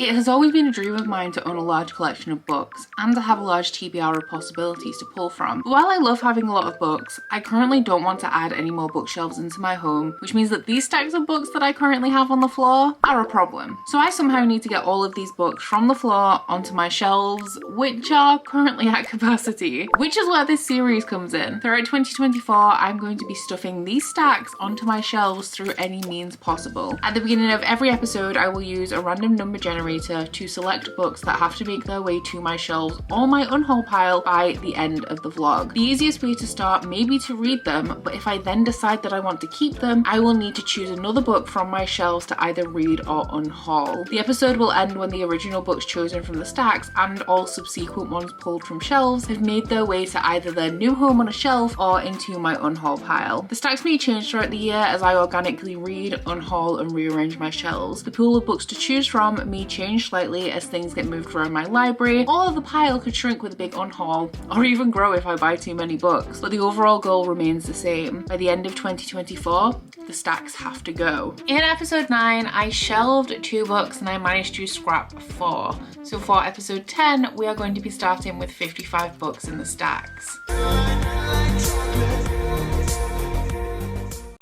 It has always been a dream of mine to own a large collection of books and to have a large TBR of possibilities to pull from. But while I love having a lot of books, I currently don't want to add any more bookshelves into my home, which means that these stacks of books that I currently have on the floor are a problem. So I somehow need to get all of these books from the floor onto my shelves, which are currently at capacity, which is where this series comes in. Throughout 2024, I'm going to be stuffing these stacks onto my shelves through any means possible. At the beginning of every episode, I will use a random number generator to select books that have to make their way to my shelves or my unhaul pile by the end of the vlog. The easiest way to start may be to read them, but if I then decide that I want to keep them, I will need to choose another book from my shelves to either read or unhaul. The episode will end when the original books chosen from the stacks and all subsequent ones pulled from shelves have made their way to either their new home on a shelf or into my unhaul pile. The stacks may change throughout the year as I organically read, unhaul and rearrange my shelves. The pool of books to choose from may change slightly as things get moved around my library, or the pile could shrink with a big unhaul, or even grow if I buy too many books, but the overall goal remains the same. By the end of 2024, the stacks have to go. In episode 9, I shelved 2 books and I managed to scrap 4. So for episode 10, we are going to be starting with 55 books in the stacks.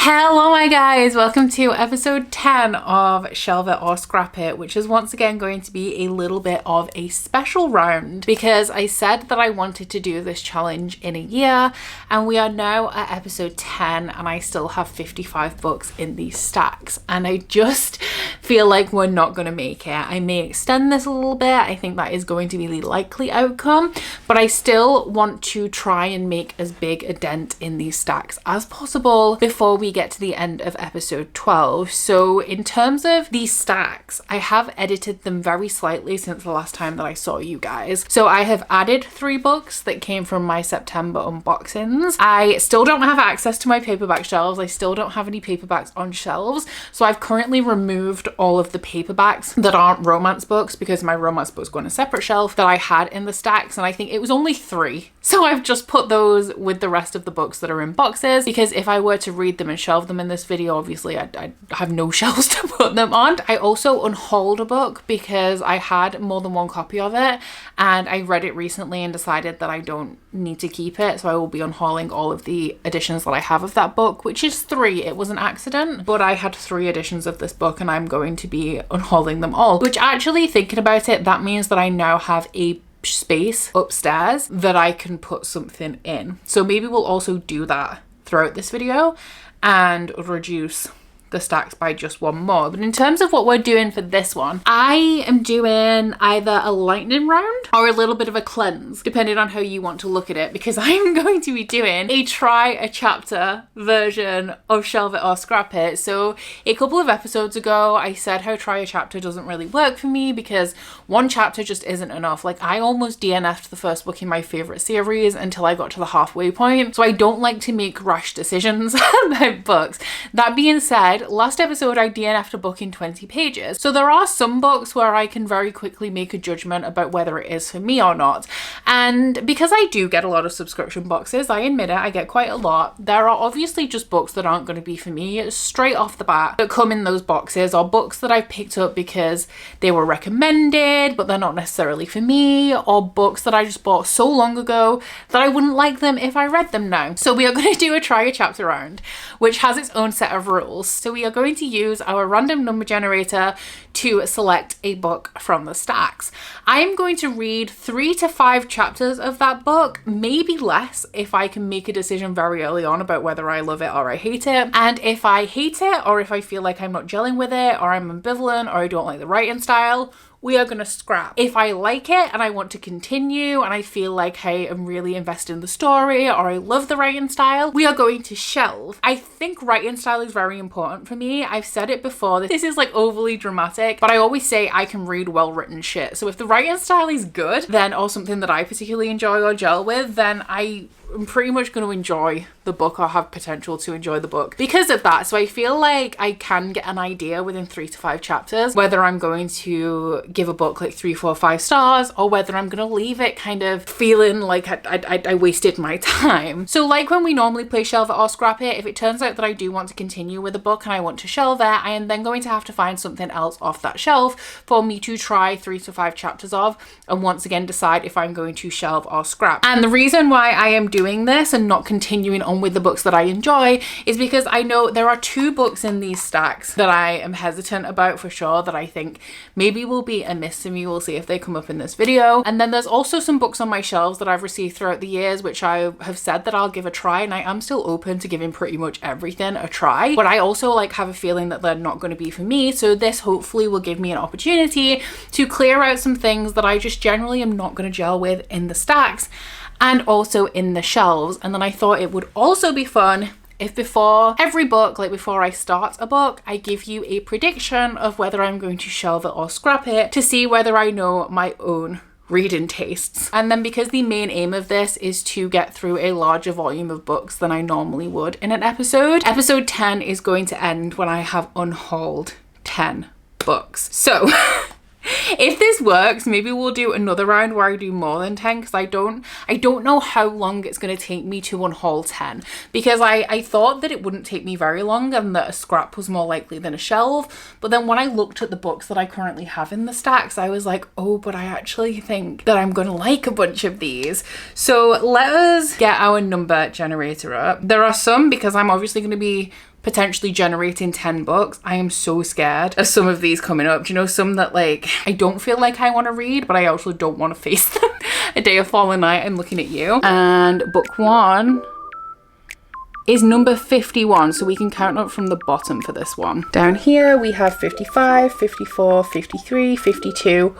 Hello my guys, welcome to episode 10 of Shelve It or Scrap It, which is once again going to be a little bit of a special round because I said that I wanted to do this challenge in a year and we are now at episode 10 and I still have 55 books in these stacks and I just feel like we're not going to make it. I may extend this a little bit, I think that is going to be the likely outcome, but I still want to try and make as big a dent in these stacks as possible before we get to the end of episode 12. So in terms of these stacks, I have edited them very slightly since the last time that I saw you guys. So I have added 3 books that came from my September unboxings. I still don't have access to my paperback shelves. I still don't have any paperbacks on shelves. So I've currently removed all of the paperbacks that aren't romance books because my romance books go on a separate shelf that I had in the stacks and I think it was only 3. So I've just put those with the rest of the books that are in boxes because if I were to read them and shelve them in this video, obviously I have no shelves to put them on. I also unhauled a book because I had more than one copy of it and I read it recently and decided that I don't need to keep it, so I will be unhauling all of the editions that I have of that book, which is 3. It was an accident, but I had 3 editions of this book and I'm going to be unhauling them all, which actually, thinking about it, that means that I now have a space upstairs that I can put something in. So maybe we'll also do that throughout this video and reduce the stacks by just 1 more. But in terms of what we're doing for this one, I am doing either a lightning round or a little bit of a cleanse, depending on how you want to look at it, because I'm going to be doing a try a chapter version of Shelve It or Scrap It. So a couple of episodes ago, I said how try a chapter doesn't really work for me because 1 chapter just isn't enough. Like I almost DNF'd the first book in my favorite series until I got to the halfway point. So I don't like to make rash decisions about books. That being said, last episode I DNF'd a book in 20 pages. So there are some books where I can very quickly make a judgment about whether it is for me or not. And because I do get a lot of subscription boxes, I admit it, I get quite a lot. There are obviously just books that aren't going to be for me straight off the bat that come in those boxes, or books that I picked up because they were recommended but they're not necessarily for me, or books that I just bought so long ago that I wouldn't like them if I read them now. So we are going to do a try a chapter round, which has its own set of rules. So we are going to use our random number generator to select a book from the stacks. I am going to read 3 to 5 chapters of that book, maybe less if I can make a decision very early on about whether I love it or I hate it. And if I hate it, or if I feel like I'm not gelling with it, or I'm ambivalent, or I don't like the writing style, we are going to scrap. If I like it and I want to continue and I feel like I am really invested in the story or I love the writing style, we are going to shelve. I think writing style is very important for me. I've said it before, this is like overly dramatic, but I always say I can read well-written shit. So if the writing style is good, then, or something that I particularly enjoy or gel with, then I I'm pretty much going to enjoy the book or have potential to enjoy the book because of that. So I feel like I can get an idea within 3 to 5 chapters whether I'm going to give a book like 3, 4, 5 stars or whether I'm going to leave it kind of feeling like I wasted my time. So like when we normally play Shelve It or Scrap It, if it turns out that I do want to continue with a book and I want to shelve it, I am then going to have to find something else off that shelf for me to try 3 to 5 chapters of and once again decide if I'm going to shelve or scrap. And the reason why I am doing this and not continuing on with the books that I enjoy is because I know there are 2 books in these stacks that I am hesitant about for sure, that I think maybe will be a miss to me. We'll see if they come up in this video. And then there's also some books on my shelves that I've received throughout the years which I have said that I'll give a try, and I am still open to giving pretty much everything a try, but I also like have a feeling that they're not going to be for me. So this hopefully will give me an opportunity to clear out some things that I just generally am not going to gel with in the stacks and also in the shelves. And then I thought it would also be fun if before every book, like before I start a book, I give you a prediction of whether I'm going to shelve it or scrap it to see whether I know my own reading tastes. And then because the main aim of this is to get through a larger volume of books than I normally would in an episode, episode 10 is going to end when I have unhauled 10 books. So if this works, maybe we'll do another round where I do more than 10 because I don't know how long it's going to take me to unhaul 10 because I thought that it wouldn't take me very long and that a scrap was more likely than a shelve. But then when I looked at the books that I currently have in the stacks, I was like, oh, but I actually think that I'm going to like a bunch of these. So let us get our number generator up. There are some, because I'm obviously going to be potentially generating 10 books. I am so scared of some of these coming up. Do you know, some that like I don't feel like I want to read, but I also don't want to face them. A Day of Fallen Night, I'm looking at you. And book 1 is number 51, so we can count up from the bottom for this one. Down here we have 55, 54, 53, 52.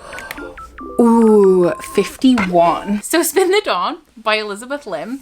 Ooh, 51. So Spin the Dawn by Elizabeth Lim.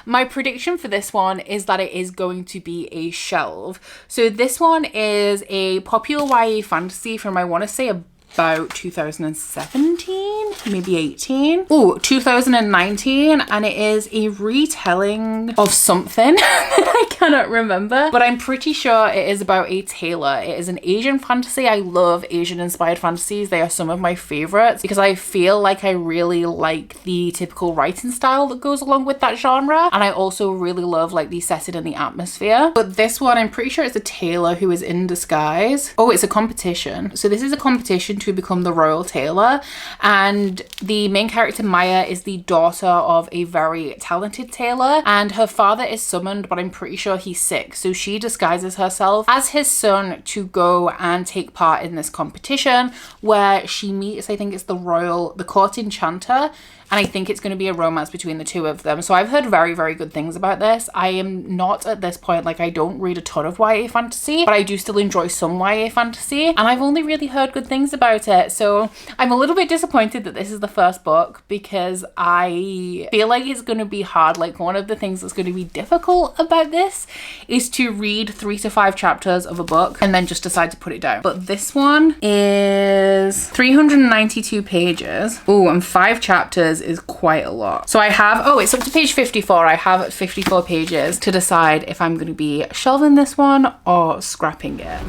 My prediction for this one is that it is going to be a shelve. So this one is a popular YA fantasy from, I want to say, about 2017, maybe 18. Oh, 2019, and it is a retelling of something that I cannot remember, but I'm pretty sure it is about a tailor. It is an Asian fantasy. I love Asian inspired fantasies. They are some of my favorites because I feel like I really like the typical writing style that goes along with that genre, and I also really love like the setting and the atmosphere. But this one, I'm pretty sure it's a tailor who is in disguise. Oh, it's a competition. So this is a competition to become the royal tailor, and the main character Maya is the daughter of a very talented tailor, and her father is summoned, but I'm pretty sure he's sick, so she disguises herself as his son to go and take part in this competition where she meets, I think it's the court enchanter, and I think it's going to be a romance between the two of them. So I've heard very, very good things about this. I am not at this point, like I don't read a ton of YA fantasy, but I do still enjoy some YA fantasy, and I've only really heard good things about it. So I'm a little bit disappointed that this is the first book because I feel like it's going to be hard. Like one of the things that's going to be difficult about this is to read 3 to 5 chapters of a book and then just decide to put it down. But this one is 392 pages. Oh, and 5 chapters is quite a lot. So I have, oh, it's up to page 54. I have 54 pages to decide if I'm going to be shelving this one or scrapping it.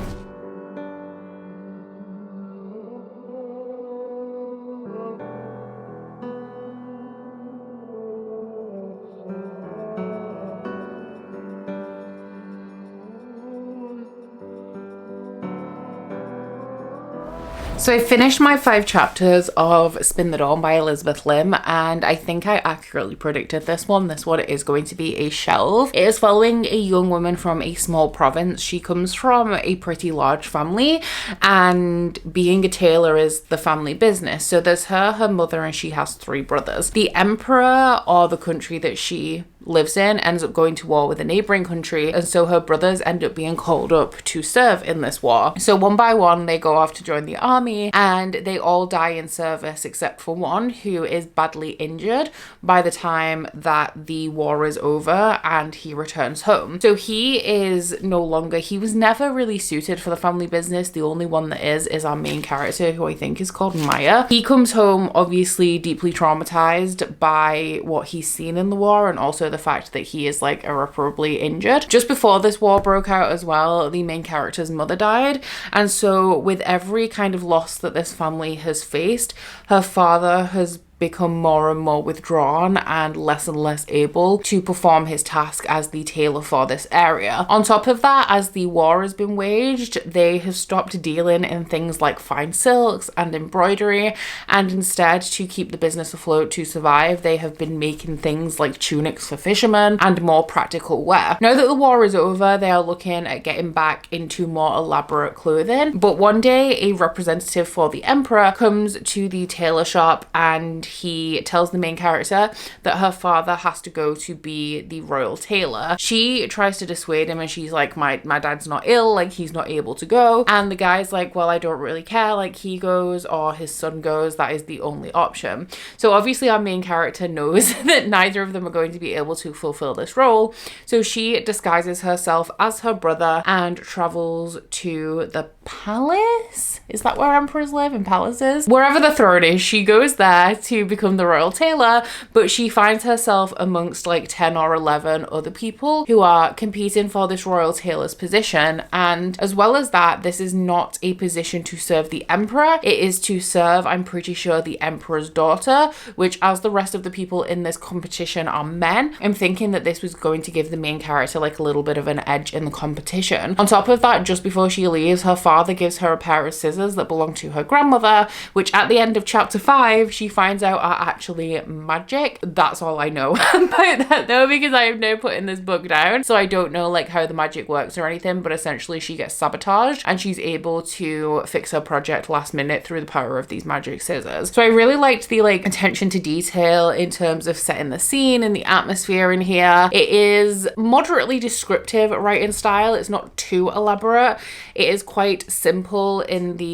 So I finished my 5 chapters of Spin the Dawn by Elizabeth Lim, and I think I accurately predicted this one. This one is going to be a shelve. It is following a young woman from a small province. She comes from a pretty large family, and being a tailor is the family business. So there's her mother, and she has 3 brothers. The emperor, or the country that she lives in, ends up going to war with a neighboring country, and so her brothers end up being called up to serve in this war. So one by one they go off to join the army, and they all die in service except for one who is badly injured by the time that the war is over and he returns home. So he is no longer, he was never really suited for the family business. The only one that is our main character, who I think is called Maya. He comes home obviously deeply traumatized by what he's seen in the war and also the the fact that he is like irreparably injured. Just before this war broke out as well, the main character's mother died, and so with every kind of loss that this family has faced, her father has become more and more withdrawn and less able to perform his task as the tailor for this area. On top of that, as the war has been waged, they have stopped dealing in things like fine silks and embroidery, and instead, to keep the business afloat to survive, they have been making things like tunics for fishermen and more practical wear. Now that the war is over, they are looking at getting back into more elaborate clothing, but one day a representative for the emperor comes to the tailor shop and he tells the main character that her father has to go to be the royal tailor. She tries to dissuade him and she's like, my dad's not ill, like he's not able to go. And the guy's like, well, I don't really care, like he goes or his son goes, that is the only option. So obviously our main character knows that neither of them are going to be able to fulfill this role. So she disguises herself as her brother and travels to the palace. Is that where emperors live? In palaces? Wherever the throne is, she goes there to become the royal tailor, but she finds herself amongst like 10 or 11 other people who are competing for this royal tailor's position. And as well as that, this is not a position to serve the emperor. It is to serve, I'm pretty sure, the emperor's daughter, which, as the rest of the people in this competition are men, I'm thinking that this was going to give the main character like a little bit of an edge in the competition. On top of that, just before she leaves, her father gives her a pair of scissors that belong to her grandmother, which at the end of chapter 5 she finds out are actually magic. That's all I know about that though, because I have now put in this book down, so I don't know like how the magic works or anything, but essentially she gets sabotaged and she's able to fix her project last minute through the power of these magic scissors. So I really liked the like attention to detail in terms of setting the scene and the atmosphere in here. It is moderately descriptive writing style. It's not too elaborate. It is quite simple in the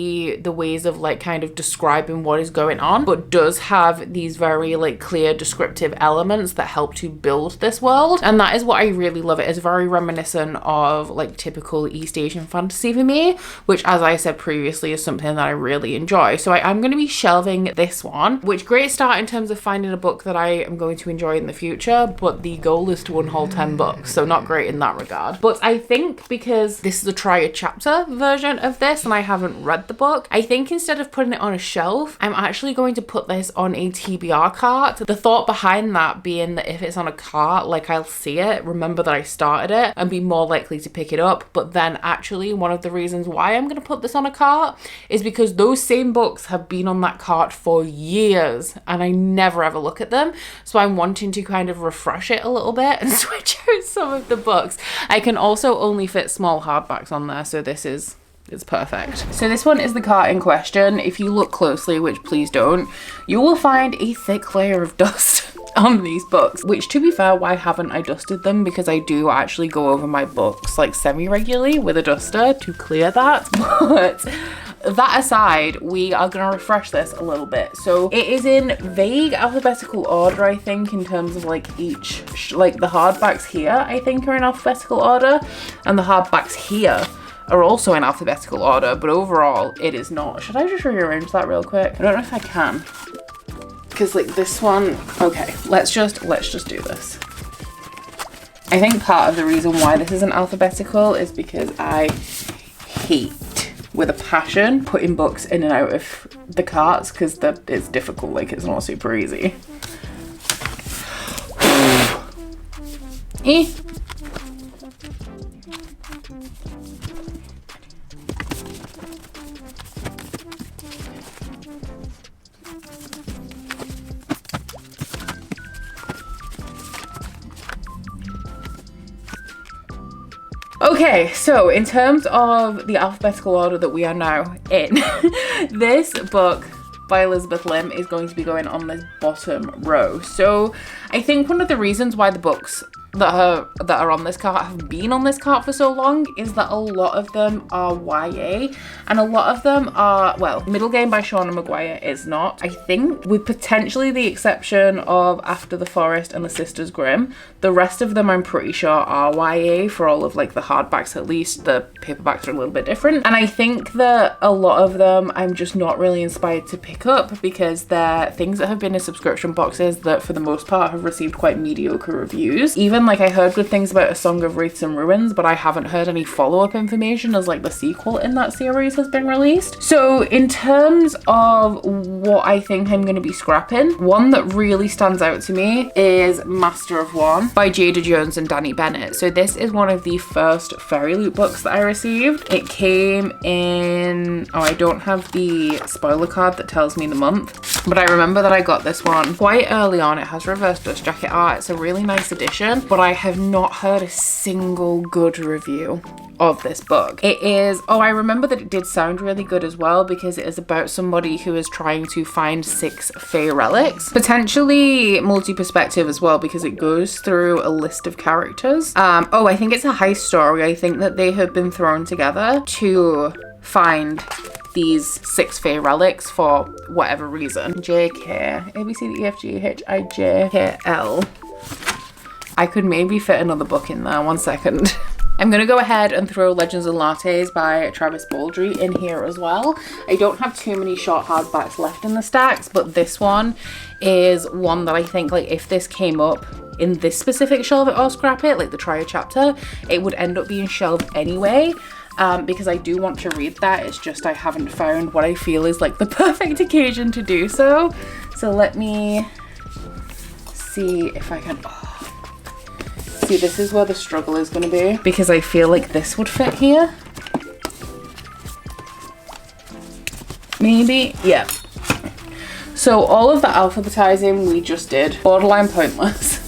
ways of like kind of describing what is going on, but does have these very like clear descriptive elements that help to build this world. And that is what I really love. It is very reminiscent of like typical East Asian fantasy for me, which, as I said previously, is something that I really enjoy. So I am going to be shelving this one, which great start in terms of finding a book that I am going to enjoy in the future, but the goal is to unhaul 10 books, so not great in that regard. But I think because this is a try a chapter version of this and I haven't read the book, I think instead of putting it on a shelf, I'm actually going to put this on a TBR cart. The thought behind that being that if it's on a cart, like I'll see it, remember that I started it, and be more likely to pick it up. But then actually one of the reasons why I'm going to put this on a cart is because those same books have been on that cart for years and I never ever look at them. So I'm wanting to kind of refresh it a little bit and switch out some of the books. I can also only fit small hardbacks on there, so this is it's perfect. So this one is the cart in question. If you look closely, which please don't, you will find a thick layer of dust on these books, which, to be fair, why haven't I dusted them? Because I do actually go over my books like semi-regularly with a duster to clear that. But that aside, we are going to refresh this a little bit. So it is in vague alphabetical order, I think, in terms of like each, like the hardbacks here, I think, are in alphabetical order, and the hardbacks here are also in alphabetical order, but overall it is not. Should I just rearrange that real quick? I don't know if I can, because like this one, okay, let's just do this. I think part of the reason why this isn't alphabetical is because I hate with a passion putting books in and out of the carts, because it's difficult, like it's not super easy. Okay, so in terms of the alphabetical order that we are now in, this book by Elizabeth Lim is going to be going on this bottom row. So I think one of the reasons why the books that are on this cart have been on this cart for so long is that a lot of them are YA, and a lot of them are, well, Middle Game by Shauna Maguire is not, I think, with potentially the exception of After the Forest and the Sisters Grimm. The rest of them I'm pretty sure are YA for all of like the hardbacks, at least. The paperbacks are a little bit different, and I think that a lot of them I'm just not really inspired to pick up because they're things that have been in subscription boxes that for the most part have received quite mediocre reviews. Even like I heard good things about A Song of Wraiths and Ruins, but I haven't heard any follow-up information as like the sequel in that series has been released. So in terms of what I think I'm going to be scrapping, one that really stands out to me is Master of One by Jada Jones and Danny Bennett. So this is one of the first Fairy Loot books that I received. It came in, oh, I don't have the spoiler card that tells me the month, but I remember that I got this one quite early on. It has reverse dust jacket art. It's a really nice edition, but I have not heard a single good review of this book. It is, oh, I remember that it did sound really good as well because it is about somebody who is trying to find 6 Fey relics, potentially multi-perspective as well because it goes through a list of characters. Oh, I think it's a heist story. I think that they have been thrown together to find these 6 Fey relics for whatever reason. JK, ABCDEFGHIJKL. I could maybe fit another book in there. One second. I'm going to go ahead and throw Legends and Lattes by Travis Baldry in here as well. I don't have too many short hardbacks left in the stacks, but this one is one that I think, like, if this came up in this specific Shelve It or Scrap It, like the Trio chapter, it would end up being shelved anyway. Because I do want to read that. It's just I haven't found what I feel is like the perfect occasion to do so. So let me see if I can... See, this is where the struggle is going to be because I feel like this would fit here. Maybe, yeah. So all of the alphabetizing we just did, borderline pointless.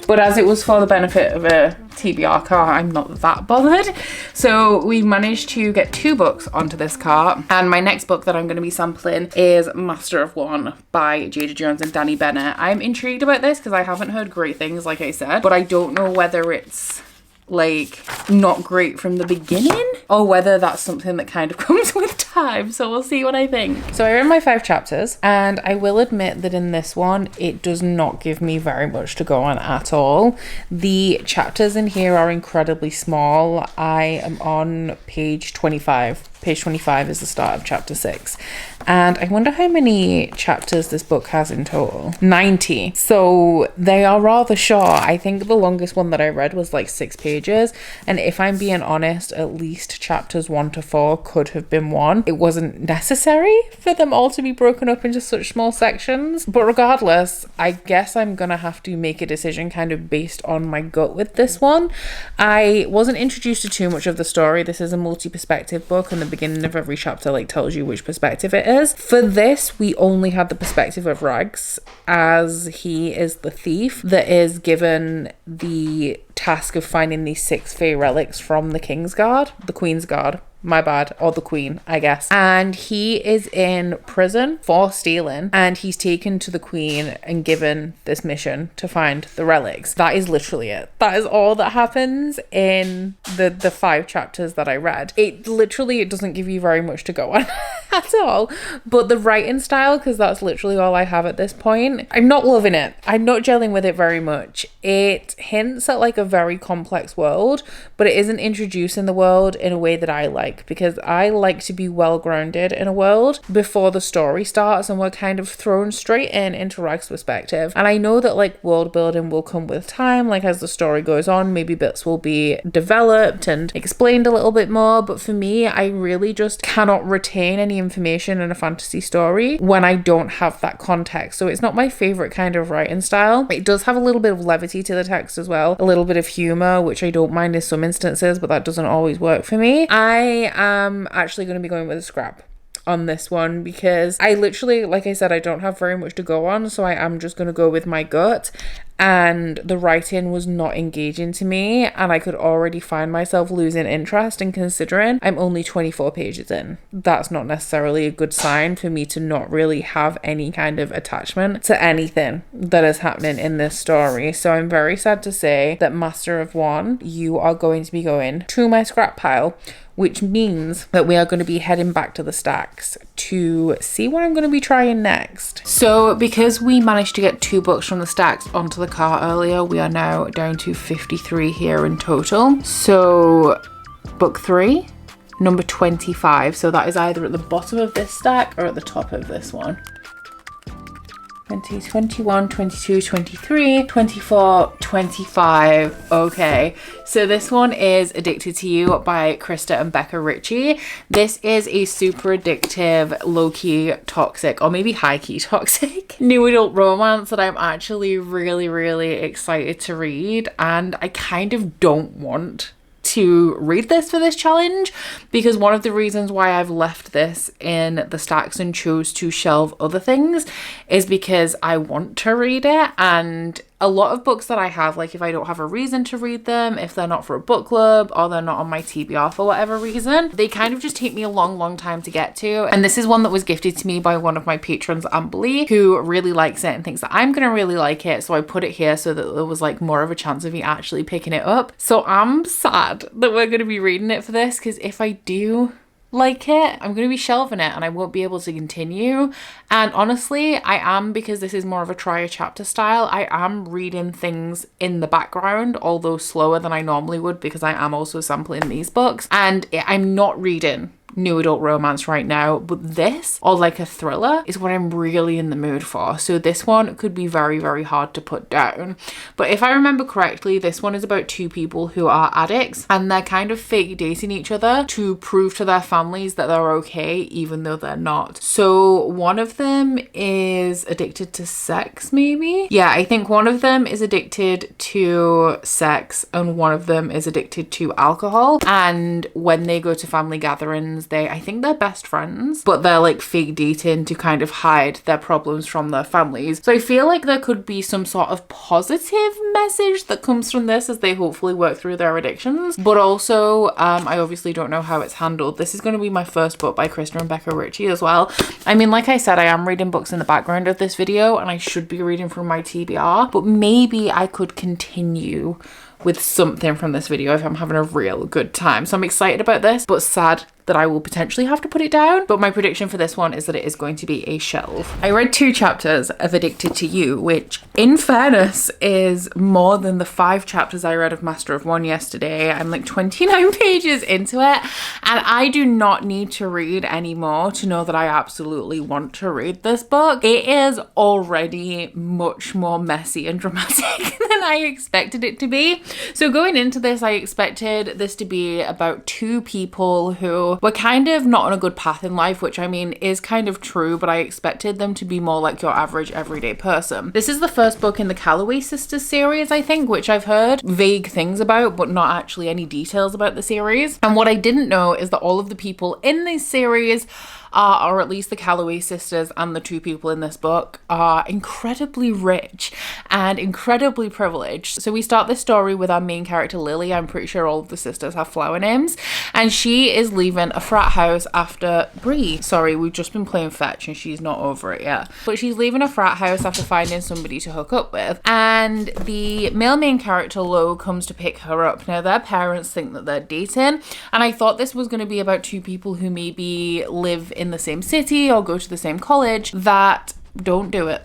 But as it was for the benefit of a TBR cart, I'm not that bothered. So we managed to get 2 books onto this cart, and my next book that I'm going to be sampling is Master of One by Jada Jones and Danny Bennett. I'm intrigued about this because I haven't heard great things, like I said, but I don't know whether it's like not great from the beginning or whether that's something that kind of comes with time. So we'll see what I think. So I read my 5 chapters, and I will admit that in this one it does not give me very much to go on at all. The chapters in here are incredibly small. I am on page 25. Page 25 is the start of chapter 6. And I wonder how many chapters this book has in total. 90. So they are rather short. I think the longest one that I read was like 6 pages. And if I'm being honest, at least chapters 1 to 4 could have been 1. It wasn't necessary for them all to be broken up into such small sections. But regardless, I guess I'm gonna have to make a decision kind of based on my gut with this one. I wasn't introduced to too much of the story. This is a multi-perspective book, and the beginning of every chapter like tells you which perspective it is. For this, we only had the perspective of Rags, as he is the thief that is given the task of finding these 6 Fey relics from the King's Guard, the Queen's Guard, my bad, or the Queen, I guess. And he is in prison for stealing, and he's taken to the Queen and given this mission to find the relics. That is literally it. That is all that happens in the 5 chapters that I read. It doesn't give you very much to go on at all. But the writing style, because that's literally all I have at this point, I'm not loving it. I'm not gelling with it very much. It hints at like a very complex world, but it isn't introducing the world in a way that I like, because I like to be well grounded in a world before the story starts and we're kind of thrown straight into Rag's perspective. And I know that like world building will come with time, like as the story goes on, maybe bits will be developed and explained a little bit more, but for me, I really just cannot retain any information in a fantasy story when I don't have that context. So it's not my favorite kind of writing style. It does have a little bit of levity to the text as well, a little bit of humor, which I don't mind in some instances, but that doesn't always work for me. I am actually going to be going with a scrap on this one because I literally, like I said, I don't have very much to go on, so I am just going to go with my gut. and the writing was not engaging to me, and I could already find myself losing interest, and considering I'm only 24 pages in, that's not necessarily a good sign for me to not really have any kind of attachment to anything that is happening in this story. So I'm very sad to say that Master of One, you are going to be going to my scrap pile, which means that we are going to be heading back to the stacks to see what I'm going to be trying next. So because we managed to get 2 books from the stacks onto the car earlier, we are now down to 53 here in total. So book 3, number 25. So that is either at the bottom of this stack or at the top of this one. 20, 21, 22, 23, 24, 25. Okay, so this one is Addicted to You by Krista and Becca Ritchie. This is a super addictive, low-key toxic, or maybe high-key toxic new adult romance that I'm actually really, really excited to read, and I kind of don't want to read this for this challenge, because one of the reasons why I've left this in the stacks and chose to shelve other things is because I want to read it. And a lot of books that I have, like if I don't have a reason to read them, if they're not for a book club or they're not on my TBR for whatever reason, they kind of just take me a long time to get to. And this is one that was gifted to me by one of my patrons, Amberly, who really likes it and thinks that I'm gonna really like it. So I put it here so that there was like more of a chance of me actually picking it up. So I'm sad that we're gonna be reading it for this, because if I do like it, I'm going to be shelving it and I won't be able to continue. And honestly, I am, because this is more of a try a chapter style, I am reading things in the background, although slower than I normally would, because I am also sampling these books, and I'm not reading new adult romance right now, but this, or like a thriller, is what I'm really in the mood for. So this one could be very hard to put down. But if I remember correctly, this one is about 2 people who are addicts, and they're kind of fake dating each other to prove to their families that they're okay, even though they're not. So one of them is addicted to sex, maybe? Yeah, I think one of them is addicted to sex and one of them is addicted to alcohol. And when they go to family gatherings, I think they're best friends, but they're like fake dating to kind of hide their problems from their families. So I feel like there could be some sort of positive message that comes from this as they hopefully work through their addictions. But also, I obviously don't know how it's handled. This is going to be my first book by Krista and Becca Ritchie as well. I mean, like I said, I am reading books in the background of this video and I should be reading from my TBR, but maybe I could continue with something from this video if I'm having a real good time. So I'm excited about this, but sad that I will potentially have to put it down. But my prediction for this one is that it is going to be a shelve. I read 2 chapters of Addicted to You, which in fairness is more than the 5 chapters I read of Master of One yesterday. I'm like 29 pages into it, and I do not need to read anymore to know that I absolutely want to read this book. It is already much more messy and dramatic than I expected it to be. So going into this, I expected this to be about 2 people who were kind of not on a good path in life, which I mean is kind of true, but I expected them to be more like your average everyday person. This is the first book in the Calloway Sisters series, I think, which I've heard vague things about, but not actually any details about the series. And what I didn't know is that all of the people in this series or at least the Calloway sisters and the 2 people in this book are incredibly rich and incredibly privileged. So we start this story with our main character Lily. I'm pretty sure all of the sisters have flower names, and she is leaving a frat house after Bree. Sorry, we've just been playing fetch and she's not over it yet. But she's leaving a frat house after finding somebody to hook up with, and the male main character Lo comes to pick her up. Now their parents think that they're dating, and I thought this was going to be about 2 people who maybe live in the same city or go to the same college that don't do it.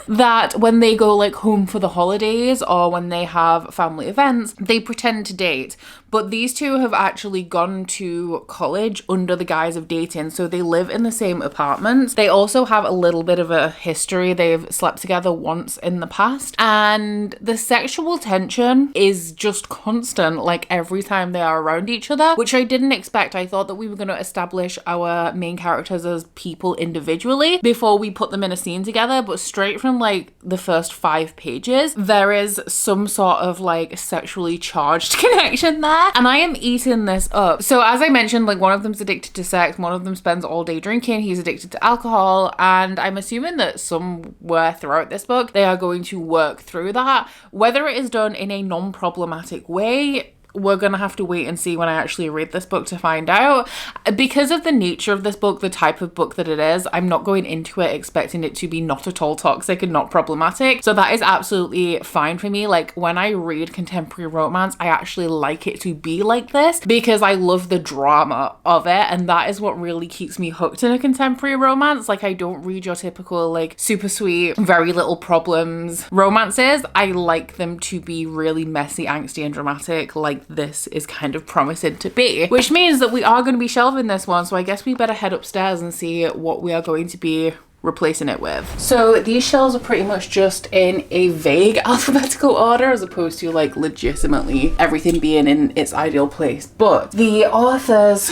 That when they go like home for the holidays or when they have family events, they pretend to date. But these 2 have actually gone to college under the guise of dating, so they live in the same apartments. They also have a little bit of a history. They've slept together once in the past, and the sexual tension is just constant, like every time they are around each other, which I didn't expect. I thought that we were going to establish our main characters as people individually before we put them in a scene together, but straight from like the first 5 pages, there is some sort of like sexually charged connection there. there, and I am eating this up. So as I mentioned, like, one of them's addicted to sex, one of them spends all day drinking, he's addicted to alcohol, and I'm assuming that somewhere throughout this book they are going to work through that. Whether it is done in a non-problematic way, we're gonna have to wait and see when I actually read this book to find out. Because of the nature of this book, the type of book that it is, I'm not going into it expecting it to be not at all toxic and not problematic. So that is absolutely fine for me. Like, when I read contemporary romance, I actually like it to be like this because I love the drama of it, and that is what really keeps me hooked in a contemporary romance. Like, I don't read your typical, like, super sweet, very little problems romances. I like them to be really messy, angsty, and dramatic, like this is kind of promising to be, which means that we are going to be shelving this one. So I guess we better head upstairs and see what we are going to be replacing it with. So these shelves are pretty much just in a vague alphabetical order as opposed to like legitimately everything being in its ideal place. But the authors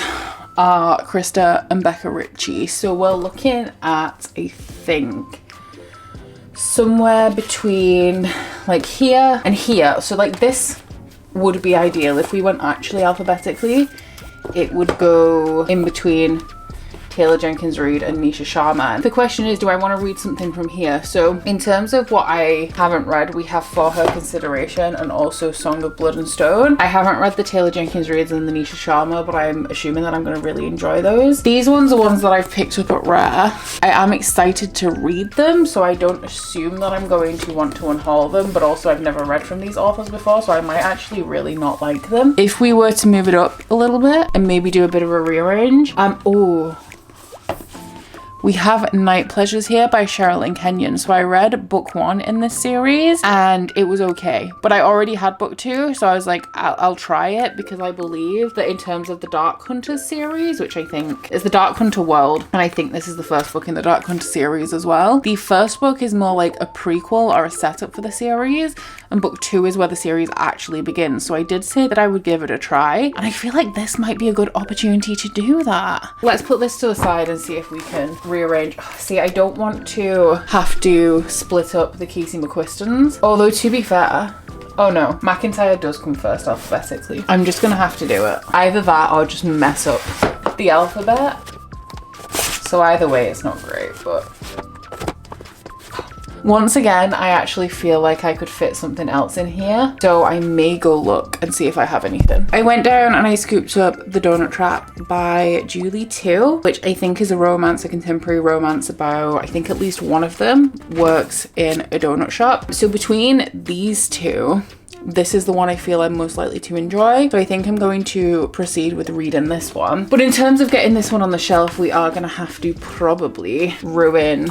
are Krista and Becca Ritchie. So we're looking at, I think, somewhere between like here and here. So like this would be ideal if we went actually alphabetically. It would go in between Taylor Jenkins Reid and Nisha Sharma. The question is, do I want to read something from here? So in terms of what I haven't read, we have For Her Consideration and also Song of Blood and Stone. I haven't read the Taylor Jenkins Reids and the Nisha Sharma, but I'm assuming that I'm going to really enjoy those. These ones are ones that I've picked up at Rare. I am excited to read them, so I don't assume that I'm going to want to unhaul them, but also I've never read from these authors before, so I might actually really not like them. If we were to move it up a little bit and maybe do a bit of a rearrange, we have Night Pleasures here by Sherilyn Kenyon. So I read book 1 in this series and it was okay, but I already had book 2, so I was like, I'll try it, because I believe that in terms of the Dark Hunters series, which I think is the Dark Hunter world, and I think this is the first book in the Dark Hunter series as well. The first book is more like a prequel or a setup for the series, and book 2 is where the series actually begins. So I did say that I would give it a try, and I feel like this might be a good opportunity to do that. Let's put this to the side and see if we can rearrange. See, I don't want to have to split up the Casey McQuistons, although to be fair, oh no, McIntyre does come first alphabetically. I'm just gonna have to do it. Either that or just mess up the alphabet. So either way, it's not great, but once again, I actually feel like I could fit something else in here, so I may go look and see if I have anything. I went down and I scooped up The Donut Trap by Julie too, which I think is a romance, a contemporary romance about, I think at least one of them works in a donut shop. So between these two, this is the one I feel I'm most likely to enjoy. So I think I'm going to proceed with reading this one. But in terms of getting this one on the shelf, we are gonna have to probably ruin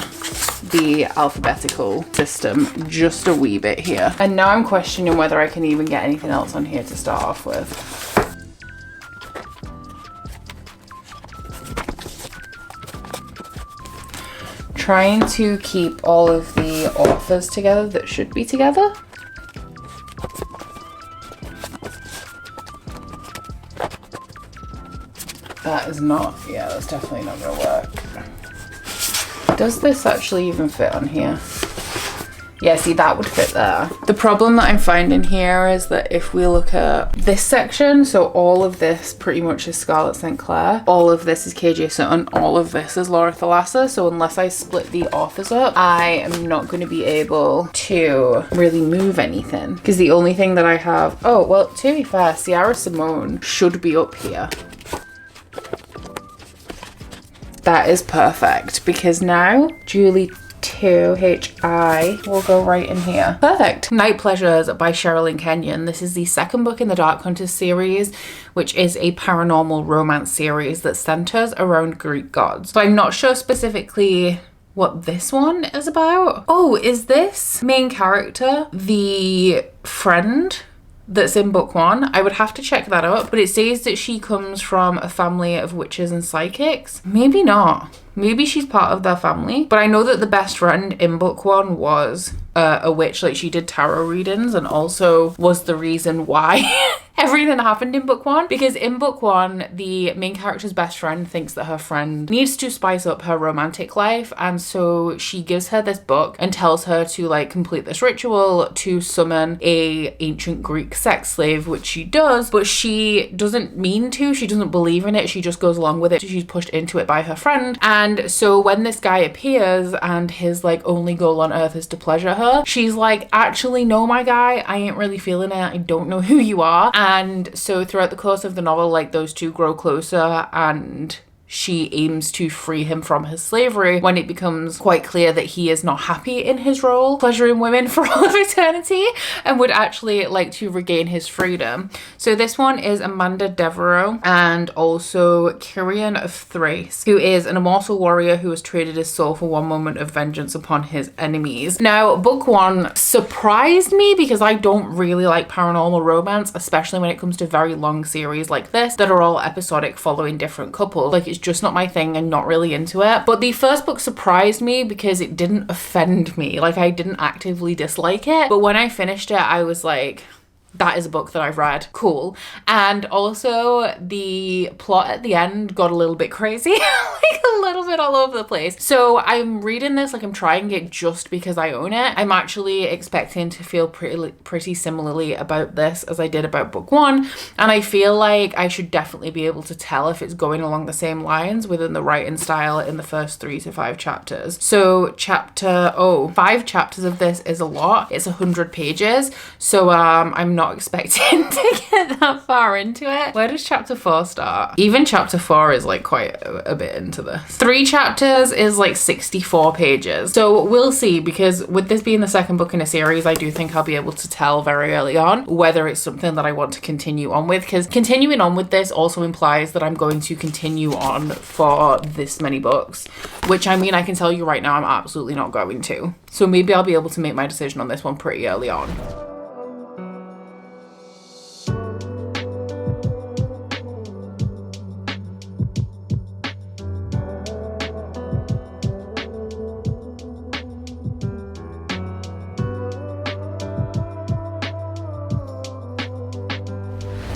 the alphabetical system just a wee bit here. And now I'm questioning whether I can even get anything else on here to start off with. Trying to keep all of the authors together that should be together. That is not, yeah, that's definitely not gonna work. Does this actually even fit on here? Yeah, see, that would fit there. The problem that I'm finding here is that if we look at this section, so all of this pretty much is Scarlett St. Clair, all of this is KJ Sutton, all of this is Laura Thalassa. So unless I split the authors up, I am not going to be able to really move anything. Because the only thing that I have, oh, well, to be fair, Ciara Simone should be up here. That is perfect, because now Julie 2HI will go right in here. Perfect. Night Pleasures by Sherilyn Kenyon. This is the second book in the Dark Hunters series, which is a paranormal romance series that centers around Greek gods. So I'm not sure specifically what this one is about. Oh, is this main character the friend that's in book 1? I would have to check that out, but it says that she comes from a family of witches and psychics. Maybe not. maybe she's part of their family. But I know that the best friend in book one was a witch. Like, she did tarot readings and also was the reason why everything happened in book one. Because in book one, the main character's best friend thinks that her friend needs to spice up her romantic life, and so she gives her this book and tells her to like complete this ritual to summon a ancient Greek sex slave, which she does, but she doesn't mean to. She doesn't believe in it. She just goes along with it. She's pushed into it by her friend. And so when this guy appears and his like only goal on earth is to pleasure her, she's like, actually no, my guy, I ain't really feeling it. I don't know who you are. And so throughout the course of the novel, like, those two grow closer and she aims to free him from his slavery when it becomes quite clear that he is not happy in his role, pleasuring women for all of eternity, and would actually like to regain his freedom. So this one is Amanda Devereaux and also Kyrian of Thrace, who is an immortal warrior who has traded his soul for one moment of vengeance upon his enemies. Now, book one surprised me because I don't really like paranormal romance, especially when it comes to very long series like this that are all episodic following different couples. Like, it's just not my thing and not really into it. But the first book surprised me because it didn't offend me. Like, I didn't actively dislike it, but when I finished it, I was like, that is a book that I've read. Cool. And also the plot at the end got a little bit crazy, like a little bit all over the place. So I'm reading this, like, I'm trying it just because I own it. I'm actually expecting to feel pretty similarly about this as I did about book one. And I feel like I should definitely be able to tell if it's going along the same lines within the writing style in the first 3 to 5 chapters. So 5 chapters of this is a lot. It's 100 pages. So I'm not expecting to get that far into it. Where does chapter 4 start? Even chapter 4 is like quite a bit into this. 3 chapters is like 64 pages. So we'll see, because with this being the second book in a series, I do think I'll be able to tell very early on whether it's something that I want to continue on with, because continuing on with this also implies that I'm going to continue on for this many books, which, I mean, I can tell you right now, I'm absolutely not going to. So maybe I'll be able to make my decision on this one pretty early on.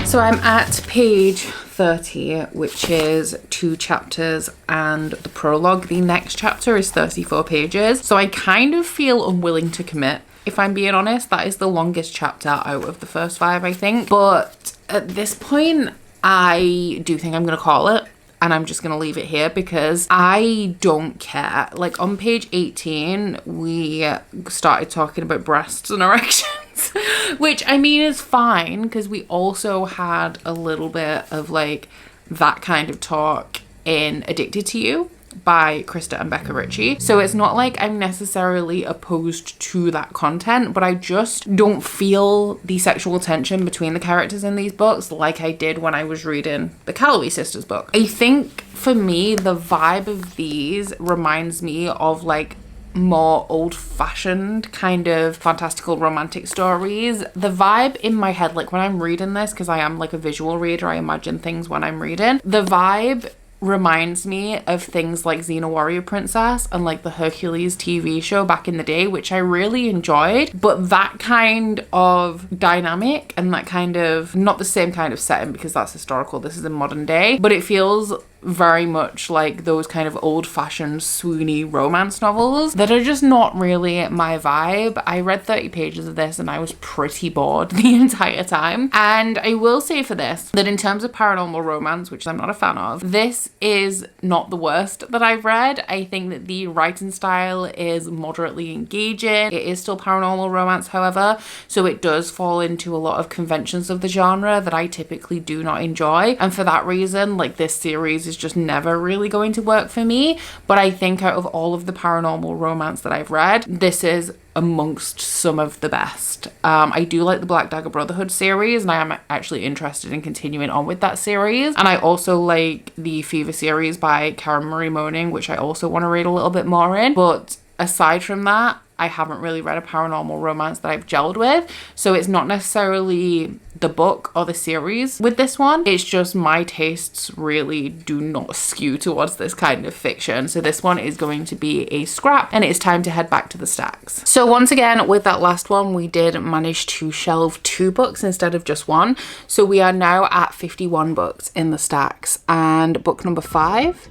So I'm at page 30, which is 2 chapters and the prologue. The next chapter is 34 pages. So I kind of feel unwilling to commit, if I'm being honest. That is the longest chapter out of the first 5, I think. But at this point, I do think I'm going to call it. And I'm just going to leave it here because I don't care. Like, on page 18, we started talking about breasts and erections, which, I mean, is fine because we also had a little bit of like that kind of talk in Addicted to You by Krista and Becca Ritchie. So it's not like I'm necessarily opposed to that content, but I just don't feel the sexual tension between the characters in these books like I did when I was reading the Calloway sisters book. I think for me, the vibe of these reminds me of like more old-fashioned kind of fantastical romantic stories. The vibe in my head, like when I'm reading this, because I am like a visual reader, I imagine things when I'm reading, the vibe reminds me of things like Xena Warrior Princess and like the Hercules TV show back in the day, which I really enjoyed. But that kind of dynamic and that kind of, not the same kind of setting because that's historical, this is in modern day, but it feels very much like those kind of old-fashioned swoony romance novels that are just not really my vibe. I read 30 pages of this and I was pretty bored the entire time. And I will say for this, that in terms of paranormal romance, which I'm not a fan of, this is not the worst that I've read. I think that the writing style is moderately engaging. It is still paranormal romance, however, so it does fall into a lot of conventions of the genre that I typically do not enjoy. And for that reason, like, this series is just never really going to work for me. But I think out of all of the paranormal romance that I've read, this is amongst some of the best. I do like the Black Dagger Brotherhood series, and I am actually interested in continuing on with that series. And I also like the Fever series by Karen Marie Moning, which I also want to read a little bit more in. But aside from that, I haven't really read a paranormal romance that I've gelled with. So it's not necessarily the book or the series with this one. It's just my tastes really do not skew towards this kind of fiction. So this one is going to be a scrap, and it's time to head back to the stacks. So once again, with that last one, we did manage to shelve 2 books instead of just 1. So we are now at 51 books in the stacks, and book number 5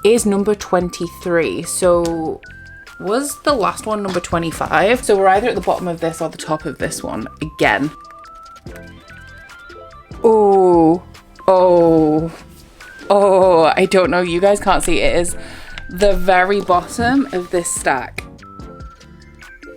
is number 23. So was the last one number 25? So we're either at the bottom of this or the top of this one again. Oh, I don't know. You guys can't see. It is the very bottom of this stack.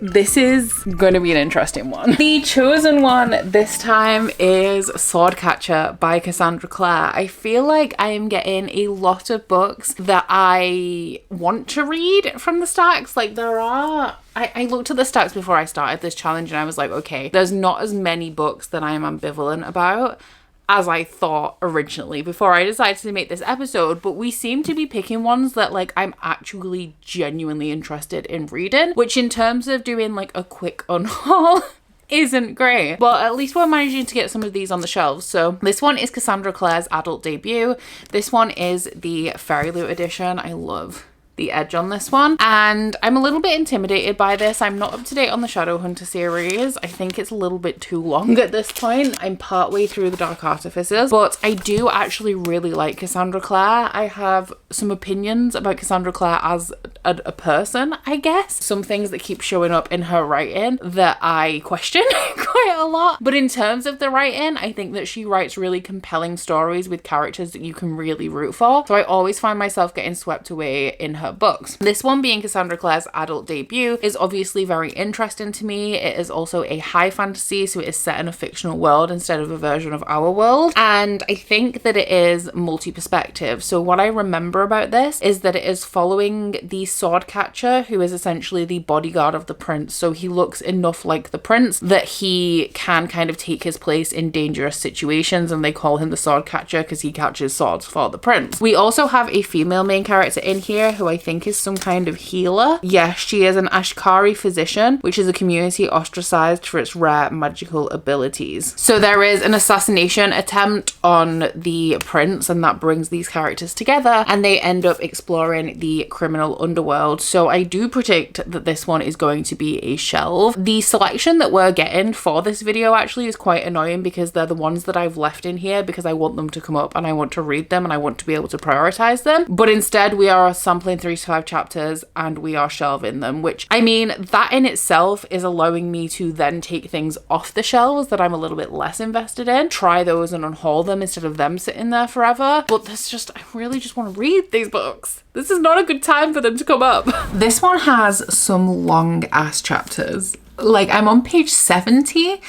This is going to be an interesting one. The chosen one this time is Swordcatcher by Cassandra Clare. I feel like I am getting a lot of books that I want to read from the stacks. Like there are... I looked at the stacks before I started this challenge and I was like, okay, there's not as many books that I am ambivalent about as I thought originally before I decided to make this episode, but we seem to be picking ones that like I'm actually genuinely interested in reading, which in terms of doing like a quick unhaul isn't great, but at least we're managing to get some of these on the shelves. So this one is Cassandra Clare's adult debut. This one is the Fairy Loot edition. I love the edge on this one, and I'm a little bit intimidated by this. I'm not up to date on the Shadowhunter series. I think it's a little bit too long at this point. I'm partway through the Dark Artificers, but I do actually really like Cassandra Clare. I have some opinions about Cassandra Clare as a person, I guess. Some things that keep showing up in her writing that I question quite a lot, but in terms of the writing, I think that she writes really compelling stories with characters that you can really root for. So I always find myself getting swept away in her books. This one, being Cassandra Clare's adult debut, is obviously very interesting to me. It is also a high fantasy, so it is set in a fictional world instead of a version of our world, and I think that it is multi-perspective. So what I remember about this is that it is following the sword catcher, who is essentially the bodyguard of the prince. So he looks enough like the prince that he can kind of take his place in dangerous situations, and they call him the sword catcher because he catches swords for the prince. We also have a female main character in here who I think is some kind of healer. Yes, she is an Ashkari physician, which is a community ostracized for its rare magical abilities. So there is an assassination attempt on the prince, and that brings these characters together, and they end up exploring the criminal underworld. So I do predict that this one is going to be a shelve. The selection that we're getting for this video actually is quite annoying because they're the ones that I've left in here because I want them to come up and I want to read them and I want to be able to prioritize them. But instead we are sampling 3 to 5 chapters and we are shelving them, which, I mean, that in itself is allowing me to then take things off the shelves that I'm a little bit less invested in, try those and unhaul them instead of them sitting there forever. But there's just, I really just want to read these books. This is not a good time for them to come up. This one has some long ass chapters. Like, I'm on page 70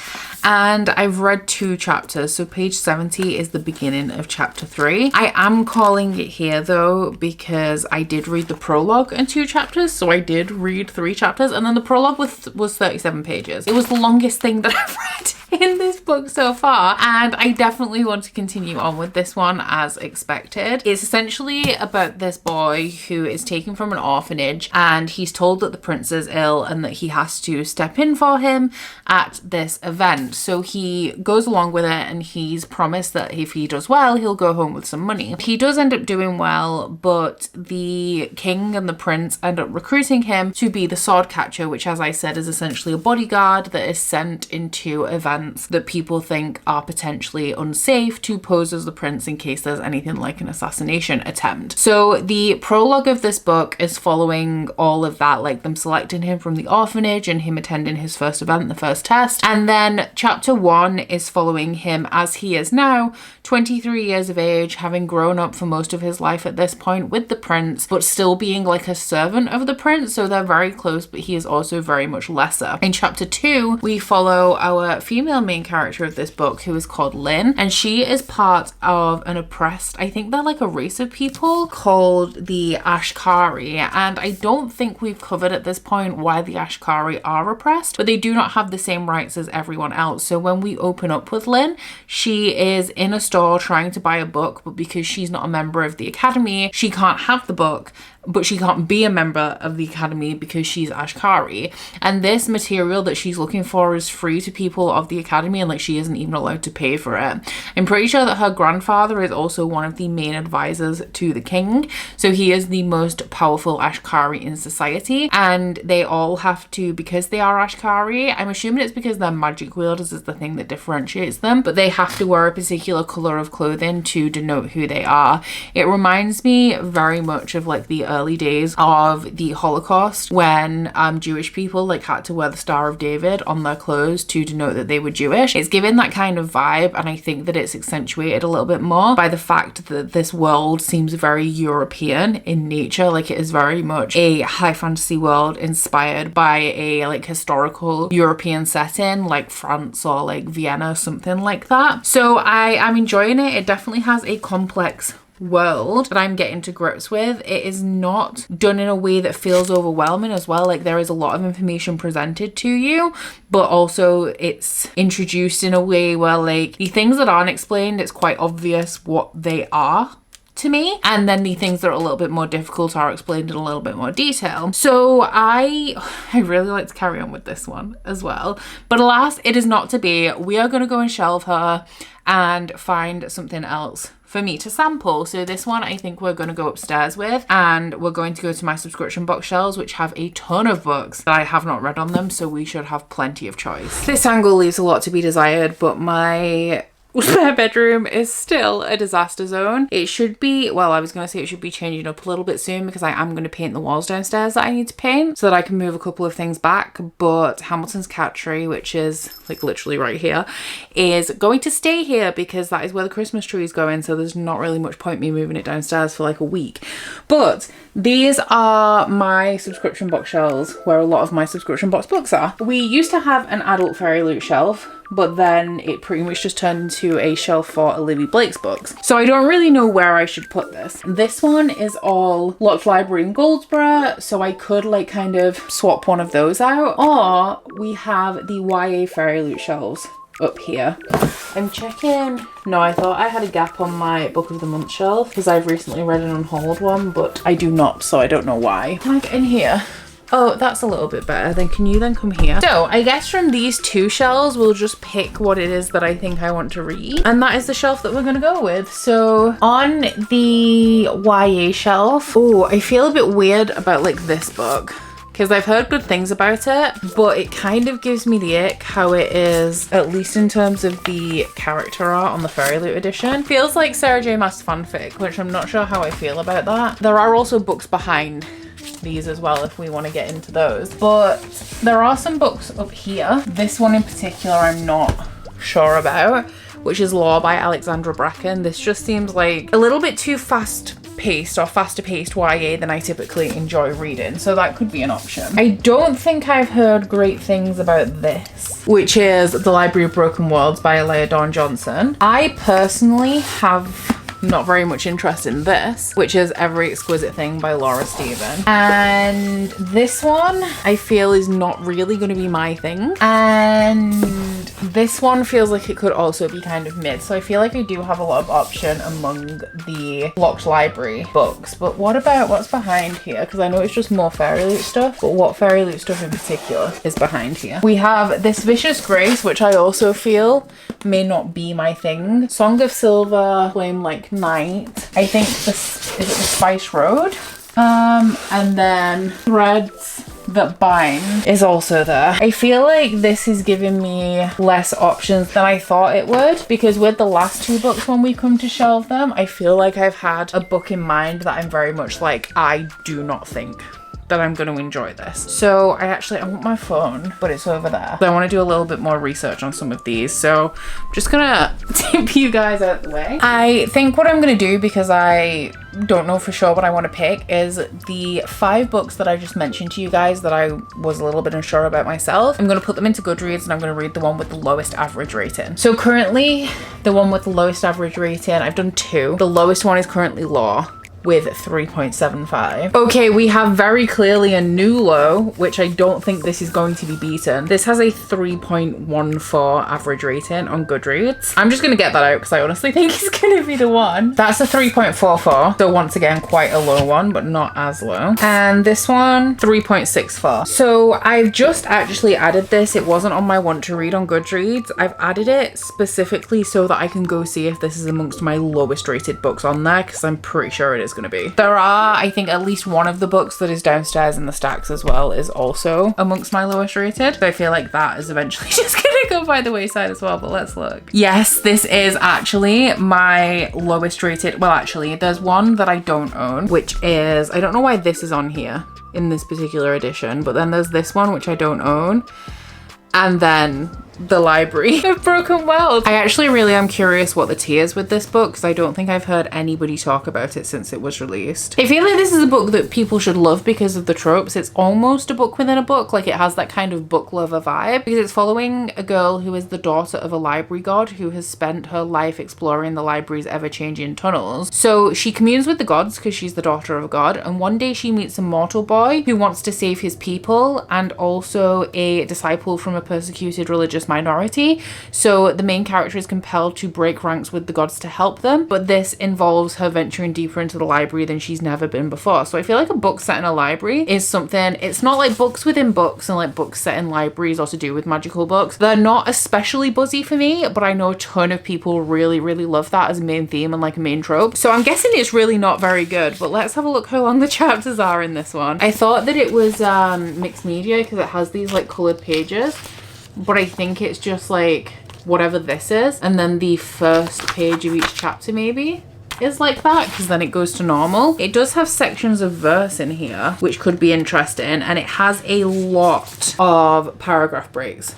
and I've read 2 chapters. So page 70 is the beginning of chapter 3. I am calling it here though because I did read the prologue in 2 chapters. So I did read 3 chapters, and then the prologue was 37 pages. It was the longest thing that I've read in this book so far, and I definitely want to continue on with this one as expected. It's essentially about this boy who is taken from an orphanage, and he's told that the prince is ill and that he has to step in for him at this event. So he goes along with it, and he's promised that if he does well, he'll go home with some money. He does end up doing well, but the king and the prince end up recruiting him to be the sword catcher, which, as I said, is essentially a bodyguard that is sent into events that people think are potentially unsafe to pose as the prince in case there's anything like an assassination attempt. So the prologue of this book is following all of that, like them selecting him from the orphanage and him attending his first event, the first test. And then chapter 1 is following him as he is now 23 years of age, having grown up for most of his life at this point with the prince, but still being like a servant of the prince. So they're very close, but he is also very much lesser. In chapter 2, we follow our female main character of this book, who is called Lynn, and she is part of an oppressed, I think they're like a race of people called the Ashkari, and I don't think we've covered at this point why the Ashkari are oppressed, but they do not have the same rights as everyone else. So when we open up with Lynn, she is in a store trying to buy a book, but because she's not a member of the academy, she can't have the book. but she can't be a member of the academy because she's Ashkari. And this material that she's looking for is free to people of the academy, and like she isn't even allowed to pay for it. I'm pretty sure that her grandfather is also one of the main advisors to the king, so he is the most powerful Ashkari in society, and they all have to, because they are Ashkari, I'm assuming it's because their magic wielders is the thing that differentiates them, but they have to wear a particular color of clothing to denote who they are. It reminds me very much of like the early days of the Holocaust, when Jewish people like had to wear the Star of David on their clothes to denote that they were Jewish. It's given that kind of vibe, and I think that it's accentuated a little bit more by the fact that this world seems very European in nature. Like it is very much a high fantasy world inspired by a like historical European setting like France or like Vienna, something like that. So I am enjoying it. It definitely has a complex world that I'm getting to grips with. It is not done in a way that feels overwhelming as well. Like there is a lot of information presented to you, but also it's introduced in a way where like the things that aren't explained, it's quite obvious what they are to me, and then the things that are a little bit more difficult are explained in a little bit more detail. So I really like to carry on with this one as well, but alas, it is not to be. We are going to go and shelve her and find something else for me to sample. So this one I think we're going to go upstairs with, and we're going to go to my subscription box shelves, which have a ton of books that I have not read on them, so we should have plenty of choice. This angle leaves a lot to be desired, but my spare bedroom is still a disaster zone. It should be, well, I was going to say it should be changing up a little bit soon, because I am going to paint the walls downstairs that I need to paint so that I can move a couple of things back. But Hamilton's cat tree, which is like literally right here, is going to stay here because that is where the Christmas tree is going. So there's not really much point me moving it downstairs for like a week. But these are my subscription box shelves, where a lot of my subscription box books are. We used to have an adult Fairy Loot shelf, but then it pretty much just turned into a shelf for Olivia Blake's books. So I don't really know where I should put this. This one is all Locked Library and Goldsboro, so I could like kind of swap one of those out. Or we have the YA Fairy Loot shelves up here. I'm checking. No, I thought I had a gap on my Book of the Month shelf because I've recently read an Unhauled one, but I do not, so I don't know why. Can I get in here? Oh, that's a little bit better. Then can you then come here? So I guess from these two shelves, we'll just pick what it is that I think I want to read. And that is the shelf that we're going to go with. So on the YA shelf, oh, I feel a bit weird about like this book, because I've heard good things about it, but it kind of gives me the ick how it is, at least in terms of the character art on the Fairy Loot edition. Feels like Sarah J Maas fanfic, which I'm not sure how I feel about that. There are also books behind these as well if we want to get into those, but there are some books up here. This one in particular I'm not sure about, which is Law by Alexandra Bracken. This just seems like a little bit too fast-paced or faster-paced YA than I typically enjoy reading, so that could be an option. I don't think I've heard great things about this, which is The Library of Broken Worlds by Alea Dawn Johnson. I personally have not very much interest in this, which is Every Exquisite Thing by Laura Stephen. And this one I feel is not really going to be my thing. And this one feels like it could also be kind of mid. So I feel like I do have a lot of option among the Locked Library books. But what about what's behind here? Because I know it's just more Fairy Loot stuff, but what Fairy Loot stuff in particular is behind here? We have This Vicious Grace, which I also feel may not be my thing. Song of Silver, Flame Like Night. I think this is it, The Spice Road. And then Threads That Bind is also there. I feel like this is giving me less options than I thought it would, because with the last two books when we come to shelve them, I feel like I've had a book in mind that I'm very much like, I do not think that I'm going to enjoy this. So I want my phone, but it's over there. So I want to do a little bit more research on some of these. So I'm just gonna tip you guys out the way. I think what I'm going to do, because I don't know for sure what I want to pick, is the 5 books that I just mentioned to you guys that I was a little bit unsure about myself. I'm going to put them into Goodreads and I'm going to read the one with the lowest average rating. So currently the one with the lowest average rating, I've done 2. The lowest one is currently Law, with 3.75. Okay, we have very clearly a new low, which I don't think this is going to be beaten. This has a 3.14 average rating on Goodreads. I'm just gonna get that out because I honestly think it's gonna be the one. That's a 3.44. So once again, quite a low one, but not as low. And this one, 3.64. So I've just actually added this. It wasn't on my want to read on Goodreads. I've added it specifically so that I can go see if this is amongst my lowest rated books on there, because I'm pretty sure it is going to be. There are, I think, at least one of the books that is downstairs in the stacks as well is also amongst my lowest rated. So I feel like that is eventually just going to go by the wayside as well, but let's look. Yes, this is actually my lowest rated. Well, actually, there's one that I don't own, which is, I don't know why this is on here in this particular edition, but then there's this one which I don't own, and then the Library of Broken World. I actually really am curious what the tea is with this book, because I don't think I've heard anybody talk about it since it was released. I feel like this is a book that people should love because of the tropes. It's almost a book within a book. Like, it has that kind of book lover vibe, because it's following a girl who is the daughter of a library god who has spent her life exploring the library's ever-changing tunnels. So she communes with the gods because she's the daughter of a god, and one day she meets a mortal boy who wants to save his people, and also a disciple from a persecuted religious minority. So the main character is compelled to break ranks with the gods to help them, but this involves her venturing deeper into the library than she's never been before. So I feel like a book set in a library is something, it's not like books within books and like books set in libraries or to do with magical books. They're not especially buzzy for me, but I know a ton of people really, really love that as a main theme and like a main trope. So I'm guessing it's really not very good, but let's have a look how long the chapters are in this one. I thought that it was mixed media because it has these like colored pages, but I think it's just like whatever this is, and then the first page of each chapter maybe is like that, because then it goes to normal. It does have sections of verse in here which could be interesting, and it has a lot of paragraph breaks.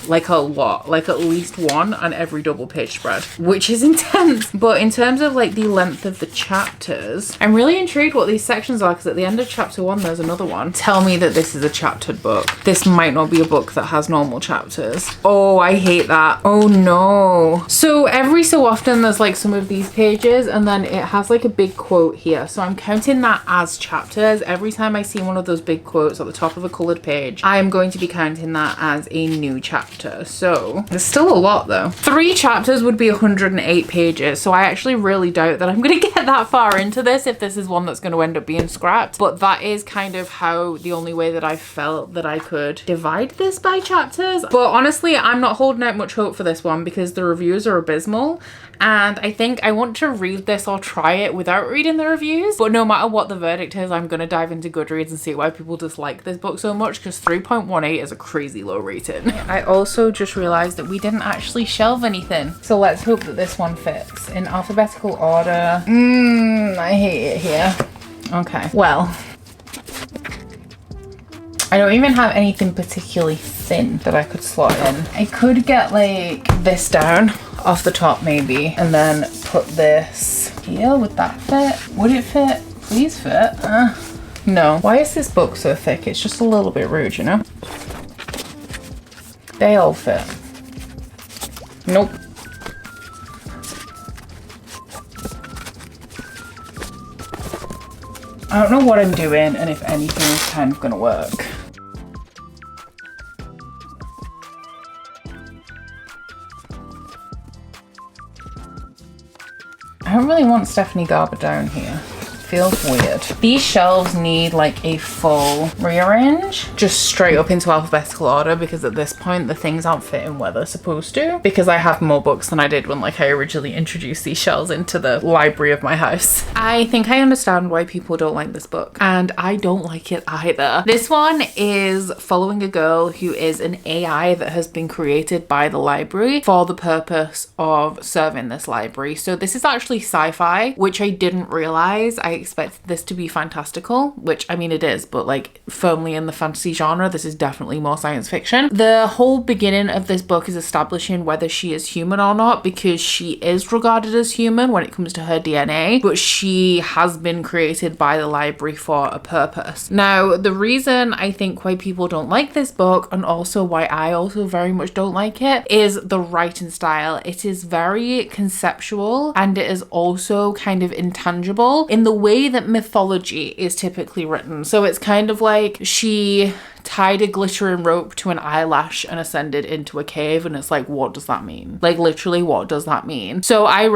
Like a lot, like at least one on every double page spread, which is intense. But in terms of like the length of the chapters, I'm really intrigued what these sections are, because at the end of chapter 1 there's another one. Tell me that this is a chaptered book. This might not be a book that has normal chapters. Oh, I hate that. Oh no. So every so often there's like some of these pages, and then it has like a big quote here, so I'm counting that as chapters. Every time I see one of those big quotes at the top of a colored page, I am going to be counting that as a new chapter. So there's still a lot though. 3 chapters would be 108 pages, so I actually really doubt that I'm gonna get that far into this if this is one that's going to end up being scrapped. But that is kind of how the only way that I felt that I could divide this by chapters. But honestly, I'm not holding out much hope for this one because the reviews are abysmal, and I think I want to read this or try it without reading the reviews. But no matter what the verdict is, I'm gonna dive into Goodreads and see why people dislike this book so much, because 3.18 is a crazy low rating. I also just realized that we didn't actually shelve anything, so let's hope that this one fits in alphabetical order. I hate it here. Okay, well, I don't even have anything particularly thin that I could slot in. I could get like this down off the top maybe, and then put this here. Would that fit? Would it fit? Please fit. No. Why is this book so thick? It's just a little bit rude, you know? They all fit. Nope. I don't know what I'm doing and if anything is kind of gonna work. I don't really want Stephanie Garber down here. Feels weird. These shelves need like a full rearrange, just straight up into alphabetical order, because at this point the things aren't fitting where they're supposed to, because I have more books than I did when like I originally introduced these shelves into the library of my house. I think I understand why people don't like this book, and I don't like it either. This one is following a girl who is an AI that has been created by the library for the purpose of serving this library. So this is actually sci-fi, which I didn't realize. I expected this to be fantastical, which I mean it is, but like firmly in the fantasy genre. This is definitely more science fiction. The whole beginning of this book is establishing whether she is human or not, because she is regarded as human when it comes to her DNA, but she has been created by the library for a purpose. Now, the reason I think why people don't like this book, and also why I also very much don't like it, is the writing style. It is very conceptual, and it is also kind of intangible in the way way that mythology is typically written. So it's kind of like she tied a glittering rope to an eyelash and ascended into a cave, and it's like, what does that mean? Like, literally, what does that mean? So I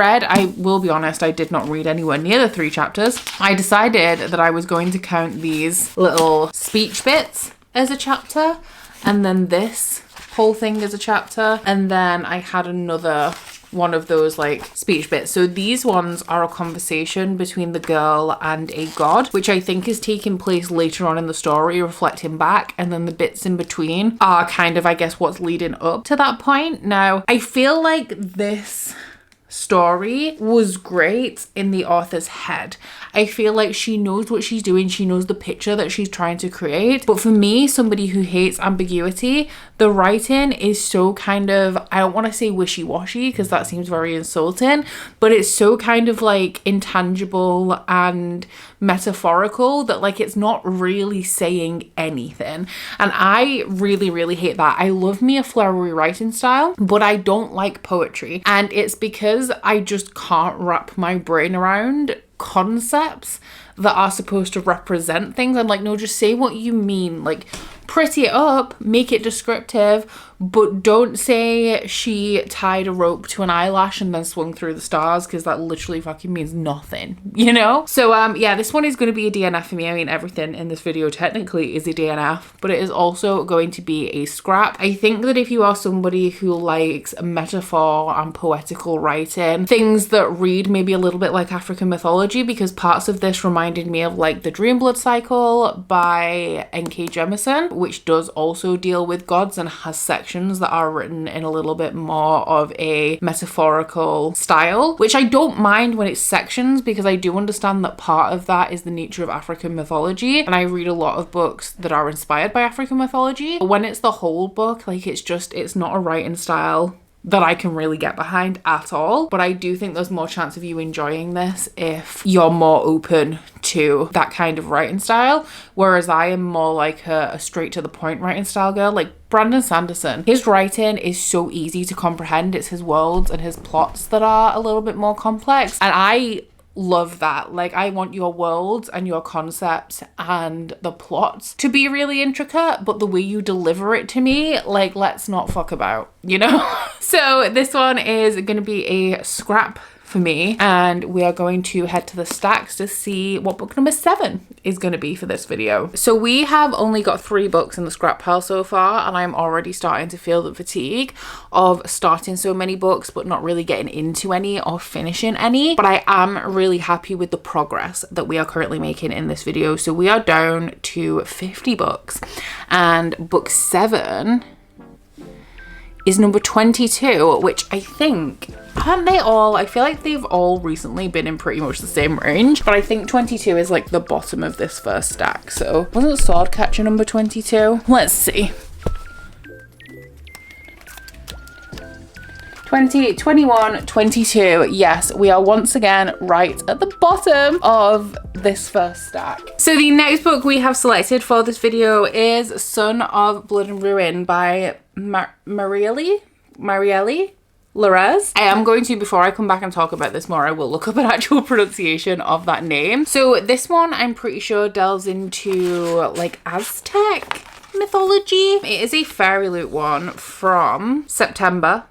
will be honest, I did not read anywhere near the 3 chapters. I decided that I was going to count these little speech bits as a chapter, and then this whole thing as a chapter, and then I had another one of those like speech bits. So these ones are a conversation between the girl and a god, which I think is taking place later on in the story, reflecting back, and then the bits in between are kind of, I guess, what's leading up to that point. Now, I feel like this story was great in the author's head. I feel like she knows what she's doing. She knows the picture that she's trying to create. But for me, somebody who hates ambiguity, the writing is so kind of, I don't want to say wishy-washy because that seems very insulting, but it's so kind of like intangible and metaphorical that like it's not really saying anything. And I really, really hate that. I love me a flowery writing style, but I don't like poetry. And it's because I just can't wrap my brain around concepts that are supposed to represent things. I'm like, no, just say what you mean. Like, pretty it up, make it descriptive, but don't say she tied a rope to an eyelash and then swung through the stars, because that literally fucking means nothing, you know? So yeah, this one is going to be a DNF for me. I mean, everything in this video technically is a DNF, but it is also going to be a scrap. I think that if you are somebody who likes metaphor and poetical writing, things that read maybe a little bit like African mythology, because parts of this reminded me of like the Dream Blood Cycle by N.K. Jemisin, which does also deal with gods and has sections that are written in a little bit more of a metaphorical style, which I don't mind when it's sections, because I do understand that part of that is the nature of African mythology, and I read a lot of books that are inspired by African mythology. But when it's the whole book, like it's not a writing style that I can really get behind at all. But I do think there's more chance of you enjoying this if you're more open to that kind of writing style, whereas I am more like a straight to the point writing style girl. Like Brandon Sanderson, his writing is so easy to comprehend. It's his worlds and his plots that are a little bit more complex, and I love that. Like, I want your worlds and your concepts and the plots to be really intricate, but the way you deliver it to me, like, let's not fuck about, you know? So this one is going to be a scrap for me, and we are going to head to the stacks to see what book number 7 is going to be for this video. So we have only got 3 books in the scrap pile so far, and I'm already starting to feel the fatigue of starting so many books but not really getting into any or finishing any. But I am really happy with the progress that we are currently making in this video. So we are down to 50 books, and book 7 is number 22, which I think, haven't they all? I feel like they've all recently been in pretty much the same range, but I think 22 is like the bottom of this first stack. So wasn't Swordcatcher number 22? Let's see. 20, 21, 22. Yes, we are once again right at the bottom of this first stack. So the next book we have selected for this video is Son of Blood and Ruin by Marielle Larez. I am going to, before I come back and talk about this more, I will look up an actual pronunciation of that name. So this one, I'm pretty sure, delves into like Aztec mythology. It is a Fairy Loot one from September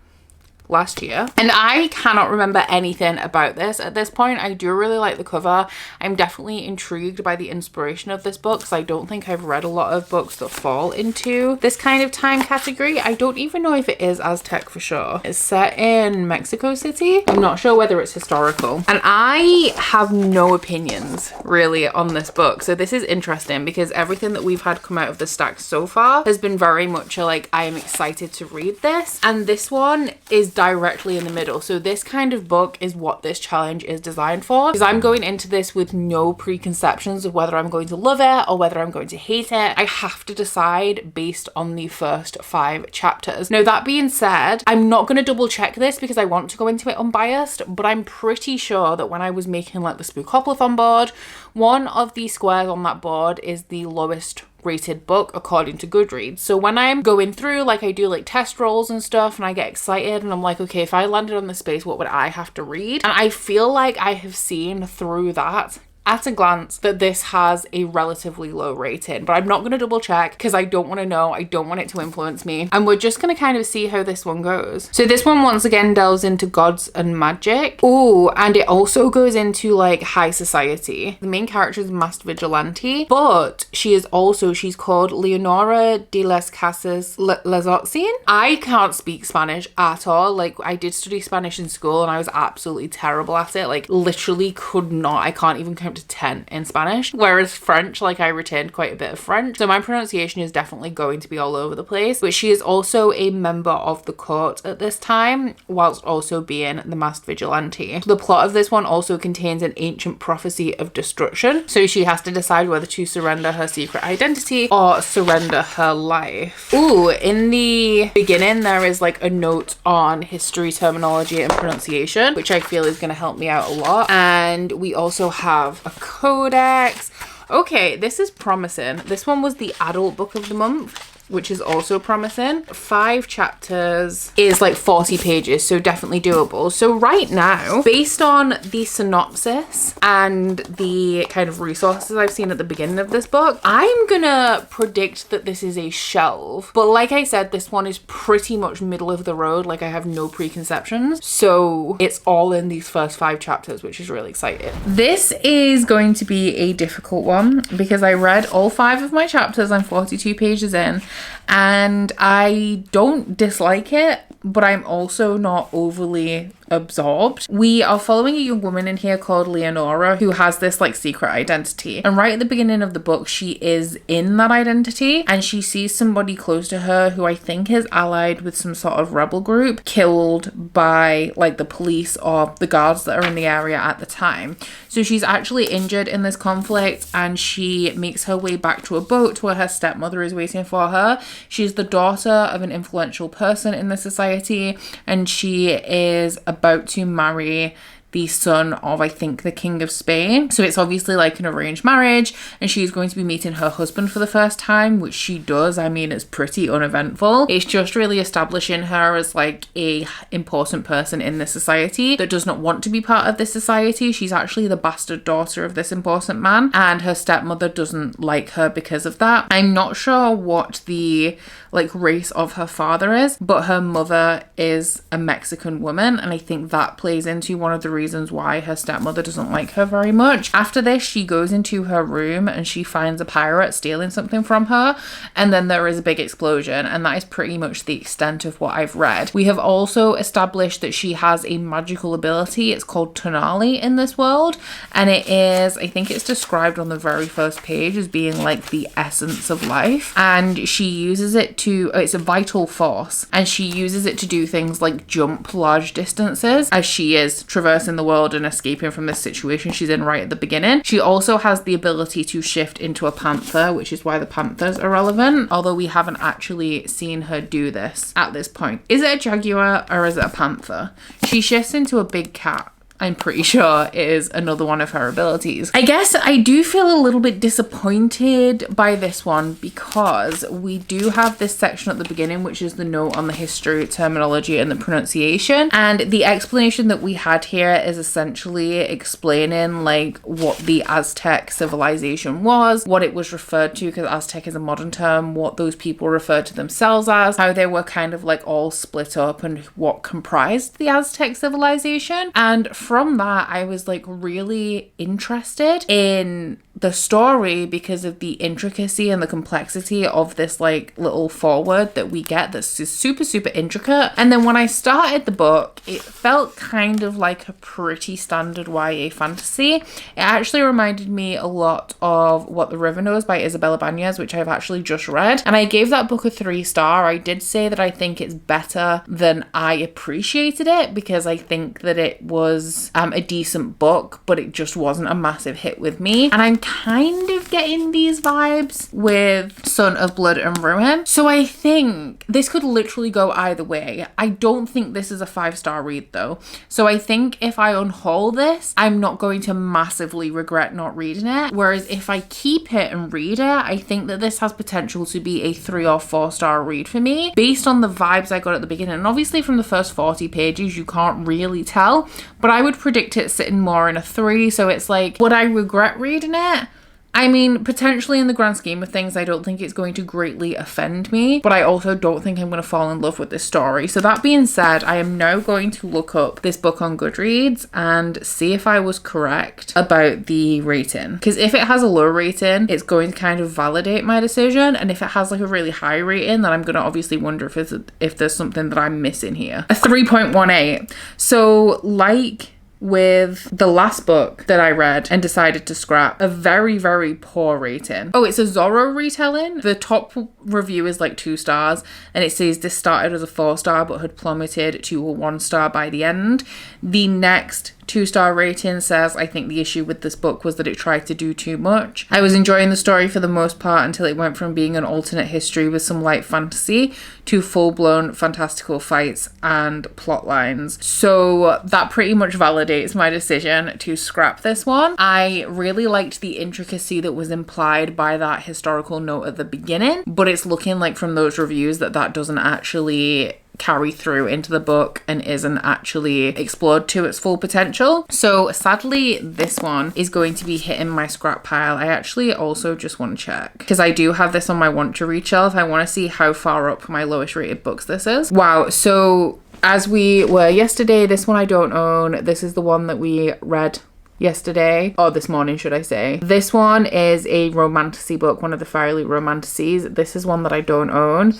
last year, and I cannot remember anything about this at this point. I do really like the cover. I'm definitely intrigued by the inspiration of this book, because I don't think I've read a lot of books that fall into this kind of time category. I don't even know if it is Aztec for sure. It's set in Mexico City. I'm not sure whether it's historical, and I have no opinions really on this book. So this is interesting, because everything that we've had come out of the stack so far has been very much a, like, I am excited to read this, and this one is directly in the middle. So this kind of book is what this challenge is designed for, because I'm going into this with no preconceptions of whether I'm going to love it or whether I'm going to hate it. I have to decide based on the first 5 chapters. Now, that being said, I'm not going to double check this because I want to go into it unbiased, but I'm pretty sure that when I was making like the Spookopolis board, one of the squares on that board is the lowest rated book according to Goodreads. So when I'm going through, like, I do like test rolls and stuff, and I get excited and I'm like, okay, if I landed on this space, what would I have to read? And I feel like I have seen through that at a glance that this has a relatively low rating, but I'm not going to double check because I don't want to know. I don't want it to influence me. And we're just going to kind of see how this one goes. So this one once again delves into gods and magic. Oh, and it also goes into like high society. The main character is a masked vigilante, but she's called Leonora de las Casas Lazotzin. I can't speak Spanish at all. Like, I did study Spanish in school and I was absolutely terrible at it. Like, literally could not. I can't even count to 10 in Spanish. Whereas French, like, I retained quite a bit of French. So my pronunciation is definitely going to be all over the place. But she is also a member of the court at this time, whilst also being the masked vigilante. The plot of this one also contains an ancient prophecy of destruction. So she has to decide whether to surrender her secret identity or surrender her life. Ooh, in the beginning, there is like a note on history, terminology, and pronunciation, which I feel is going to help me out a lot. And we also have a codex. Okay, this is promising. This one was the adult book of the month, which is also promising. 5 chapters is like 40 pages, so definitely doable. So right now, based on the synopsis and the kind of resources I've seen at the beginning of this book, I'm gonna predict that this is a shelve. But like I said, this one is pretty much middle of the road. Like, I have no preconceptions. So it's all in these first 5 chapters, which is really exciting. This is going to be a difficult one because I read all 5 of my chapters. I'm 42 pages in. And I don't dislike it, but I'm also not overly absorbed. We are following a young woman in here called Leonora who has this like secret identity, and right at the beginning of the book she is in that identity and she sees somebody close to her who I think is allied with some sort of rebel group killed by like the police or the guards that are in the area at the time. So she's actually injured in this conflict and she makes her way back to a boat where her stepmother is waiting for her. She's the daughter of an influential person in the society and she is about to marry the son of, I think, the King of Spain. So it's obviously like an arranged marriage and she's going to be meeting her husband for the first time, which she does. I mean, it's pretty uneventful. It's just really establishing her as like a important person in this society that does not want to be part of this society. She's actually the bastard daughter of this important man and her stepmother doesn't like her because of that. I'm not sure what the like race of her father is, but her mother is a Mexican woman and I think that plays into one of the reasons why her stepmother doesn't like her very much. After this, she goes into her room and she finds a pirate stealing something from her, and then there is a big explosion, and that is pretty much the extent of what I've read. We have also established that she has a magical ability. It's called tonali in this world, and it is, I think it's described on the very first page as being like the essence of life, and she uses it to, it's a vital force, and she uses it to do things like jump large distances as she is traversing the world and escaping from this situation she's in right at the beginning. She also has the ability to shift into a panther, which is why the panthers are relevant, although we haven't actually seen her do this at this point. Is it a jaguar or is it a panther? She shifts into a big cat. I'm pretty sure it is another one of her abilities. I guess I do feel a little bit disappointed by this one because we do have this section at the beginning, which is the note on the history, terminology, and the pronunciation. And the explanation that we had here is essentially explaining like what the Aztec civilization was, what it was referred to, because Aztec is a modern term, what those people referred to themselves as, how they were kind of like all split up and what comprised the Aztec civilization. And from that, I was like really interested in the story because of the intricacy and the complexity of this like little foreword that we get that's super, super intricate. And then when I started the book, it felt kind of like a pretty standard YA fantasy. It actually reminded me a lot of What the River Knows by Isabella Banez, which I've actually just read. And I gave that book a 3-star. I did say that I think it's better than I appreciated it because I think that it was a decent book, but it just wasn't a massive hit with me. And I'm kind of getting these vibes with Son of Blood and Ruin. So I think this could literally go either way. I don't think this is a 5-star read though. So I think if I unhaul this, I'm not going to massively regret not reading it. Whereas if I keep it and read it, I think that this has potential to be a 3 or 4-star read for me based on the vibes I got at the beginning. And obviously from the first 40 pages, you can't really tell, but I would predict it sitting more in a 3. So it's like, would I regret reading it? I mean, potentially in the grand scheme of things, I don't think it's going to greatly offend me, but I also don't think I'm going to fall in love with this story. So that being said, I am now going to look up this book on Goodreads and see if I was correct about the rating. Because if it has a low rating, it's going to kind of validate my decision. And if it has like a really high rating, then I'm going to obviously wonder if there's something that I'm missing here. A 3.18. So like with the last book that I read and decided to scrap, a very, very poor rating. Oh, it's a Zorro retelling. The top review is like 2 stars and it says this started as a 4-star but had plummeted to a 1-star by the end. The next 2-star rating says, I think the issue with this book was that it tried to do too much. I was enjoying the story for the most part until it went from being an alternate history with some light fantasy to full-blown fantastical fights and plot lines. So that pretty much validates my decision to scrap this one. I really liked the intricacy that was implied by that historical note at the beginning, but it's looking like from those reviews that doesn't actually carry through into the book and isn't actually explored to its full potential. So sadly, this one is going to be hitting my scrap pile. I actually also just want to check because I do have this on my want to read shelf. I want to see how far up my lowest rated books this is. Wow. So as we were yesterday, this one I don't own. This is the one that we read yesterday, or this morning should I say. This one is a romantasy book, one of the Firely romantasies. This is one that I don't own.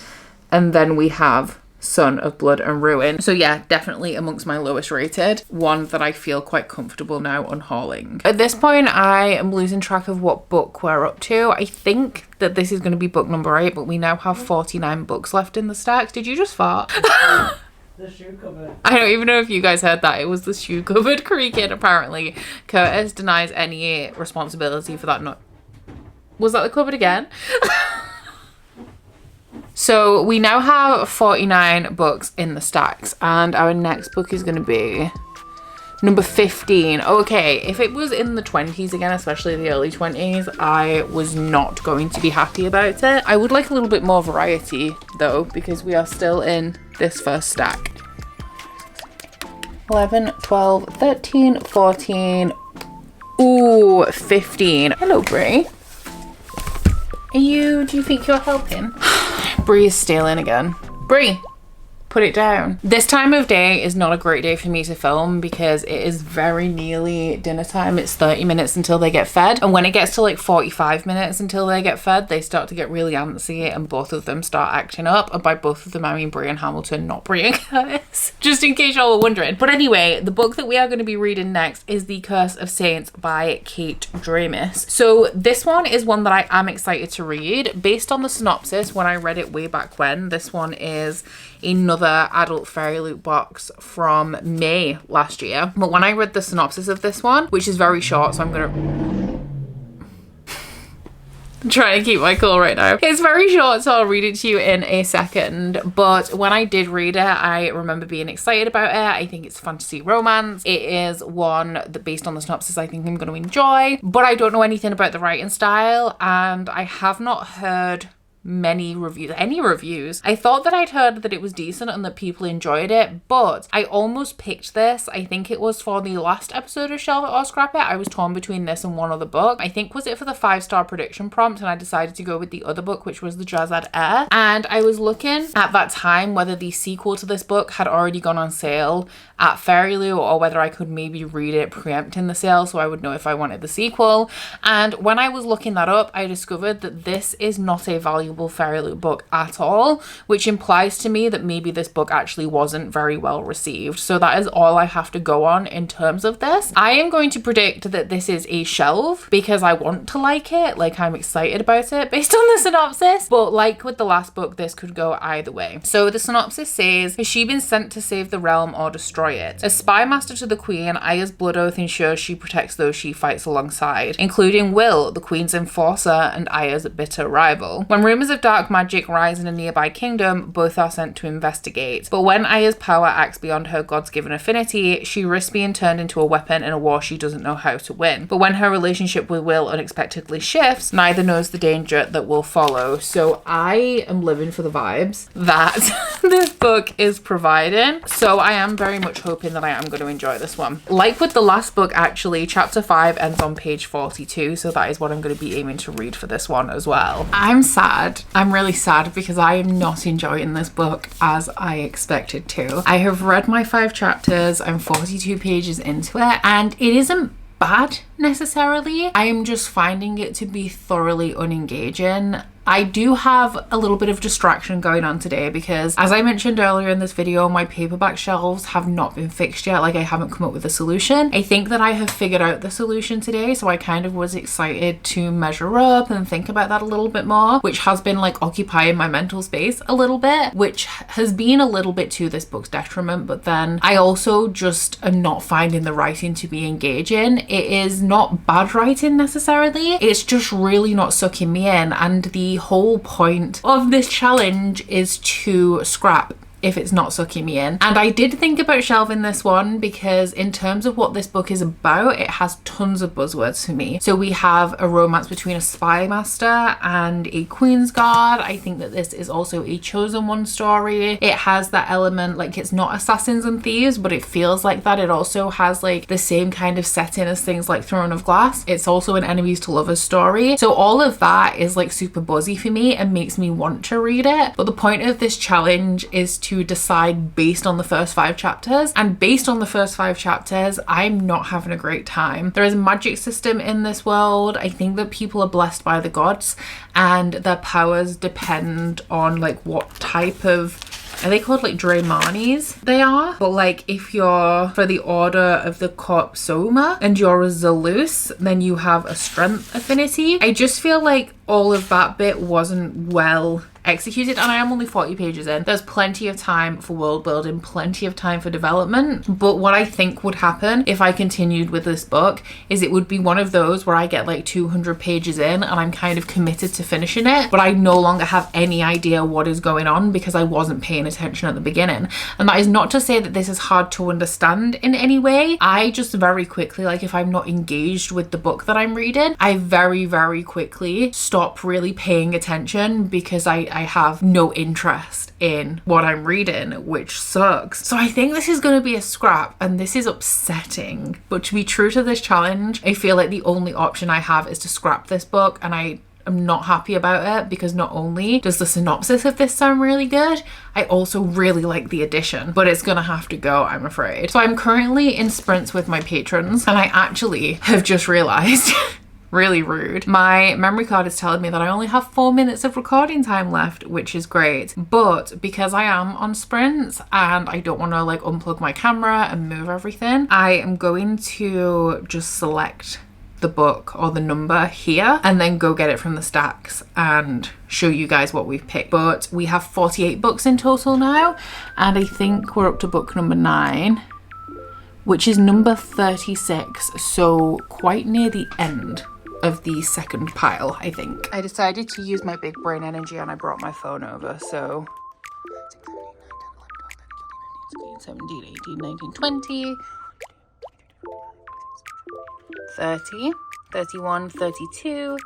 And then we have Son of Blood and Ruin. So yeah, definitely amongst my lowest rated, one that I feel quite comfortable now unhauling. At this point, I am losing track of what book we're up to. I think that this is going to be book number 8, but we now have 49 books left in the stacks. Did you just fart? The shoe cupboard. I don't even know if you guys heard that. It was the shoe cupboard creaking, apparently. Curtis denies any responsibility for that. Was that the cupboard again? So we now have 49 books in the stacks and our next book is going to be number 15. Okay, if it was in the 20s again, especially the early 20s, I was not going to be happy about it. I would like a little bit more variety though, because we are still in this first stack. 11, 12, 13, 14, ooh, 15. Hello, Brie. Do you think you're helping? Brie is stealing again. Brie, put it down. This time of day is not a great day for me to film because it is very nearly dinner time. It's 30 minutes until they get fed. And when it gets to like 45 minutes until they get fed, they start to get really antsy and both of them start acting up. And by both of them, I mean Brie and Hamilton, not Brie and Curtis. Just in case y'all were wondering. But anyway, the book that we are going to be reading next is The Curse of Saints by Kate Dramis. So this one is one that I am excited to read. Based on the synopsis, when I read it way back when, this one is another adult fairy loot box from May last year. But when I read the synopsis of this one, which is very short, so I'm gonna try to keep my cool right now. It's very short, so I'll read it to you in a second. But when I did read it, I remember being excited about it. I think it's fantasy romance. It is one that, based on the synopsis, I think I'm going to enjoy. But I don't know anything about the writing style, and I have not heard any reviews. I thought that I'd heard that it was decent and that people enjoyed it, but I almost picked this. I think it was for the last episode of Shelve It or Scrap It. I was torn between this and one other book. I think was it for the 5-star prediction prompt, and I decided to go with the other book, which was the Jazad Air. And I was looking at that time whether the sequel to this book had already gone on sale at Fairyloot or whether I could maybe read it preempting the sale so I would know if I wanted the sequel. And when I was looking that up, I discovered that this is not a valuable probable fairy loot book at all, which implies to me that maybe this book actually wasn't very well received. So that is all I have to go on in terms of this. I am going to predict that this is a shelve because I want to like it, like I'm excited about it based on the synopsis, but like with the last book, this could go either way. So the synopsis says, has she been sent to save the realm or destroy it? As spy master to the queen, Aya's blood oath ensures she protects those she fights alongside, including Will, the queen's enforcer and Aya's bitter rival. When rumors of dark magic rise in a nearby kingdom, both are sent to investigate. But when Aya's power acts beyond her god's given affinity, she risks being turned into a weapon in a war she doesn't know how to win. But when her relationship with Will unexpectedly shifts, neither knows the danger that will follow. So I am living for the vibes that this book is providing. So I am very much hoping that I am going to enjoy this one. Like with the last book, actually, chapter 5 ends on page 42. So that is what I'm going to be aiming to read for this one as well. I'm sad. I'm really sad because I am not enjoying this book as I expected to. I have read my 5 chapters. I'm 42 pages into it and it isn't bad necessarily. I am just finding it to be thoroughly unengaging. I do have a little bit of distraction going on today because, as I mentioned earlier in this video, my paperback shelves have not been fixed yet. Like, I haven't come up with a solution. I think that I have figured out the solution today, so I kind of was excited to measure up and think about that a little bit more, which has been like occupying my mental space a little bit, which has been a little bit to this book's detriment. But then I also just am not finding the writing to be engaging. It is not bad writing necessarily, it's just really not sucking me in, and the whole point of this challenge is to scrap if it's not sucking me in. And I did think about shelving this one because in terms of what this book is about, it has tons of buzzwords for me. So we have a romance between a spy master and a queen's guard. I think that this is also a chosen one story. It has that element, like, it's not assassins and thieves, but it feels like that. It also has like the same kind of setting as things like Throne of Glass. It's also an enemies to lovers story. So all of that is like super buzzy for me and makes me want to read it. But the point of this challenge is to decide based on the first 5 chapters, and based on the first 5 chapters, I'm not having a great time. There is a magic system in this world. I think that people are blessed by the gods and their powers depend on like what type of, are they called like Draymanis? They are. But like if you're for the order of the Corp Soma and you're a Zelus, then you have a strength affinity. I just feel like all of that bit wasn't well executed, and I am only 40 pages in. There's plenty of time for world building, plenty of time for development. But what I think would happen if I continued with this book is it would be one of those where I get like 200 pages in and I'm kind of committed to finishing it, but I no longer have any idea what is going on because I wasn't paying attention at the beginning. And that is not to say that this is hard to understand in any way. I just very quickly, like if I'm not engaged with the book that I'm reading, I very, very quickly stop really paying attention because I have no interest in what I'm reading, which sucks. So I think this is going to be a scrap and this is upsetting. But to be true to this challenge, I feel like the only option I have is to scrap this book, and I'm not happy about it because not only does the synopsis of this sound really good, I also really like the addition, but it's gonna have to go, I'm afraid. So I'm currently in sprints with my patrons, and I actually have just realized really rude, my memory card is telling me that I only have 4 minutes of recording time left, which is great. But because I am on sprints and I don't want to like unplug my camera and move everything, I am going to just select the book or the number here and then go get it from the stacks and show you guys what we've picked. But we have 48 books in total now, and I think we're up to book number 9, which is number 36, so quite near the end of the second pile, I think. I decided to use my big brain energy and I brought my phone over, so 17, 18, 19, 20, 30, 31, 32,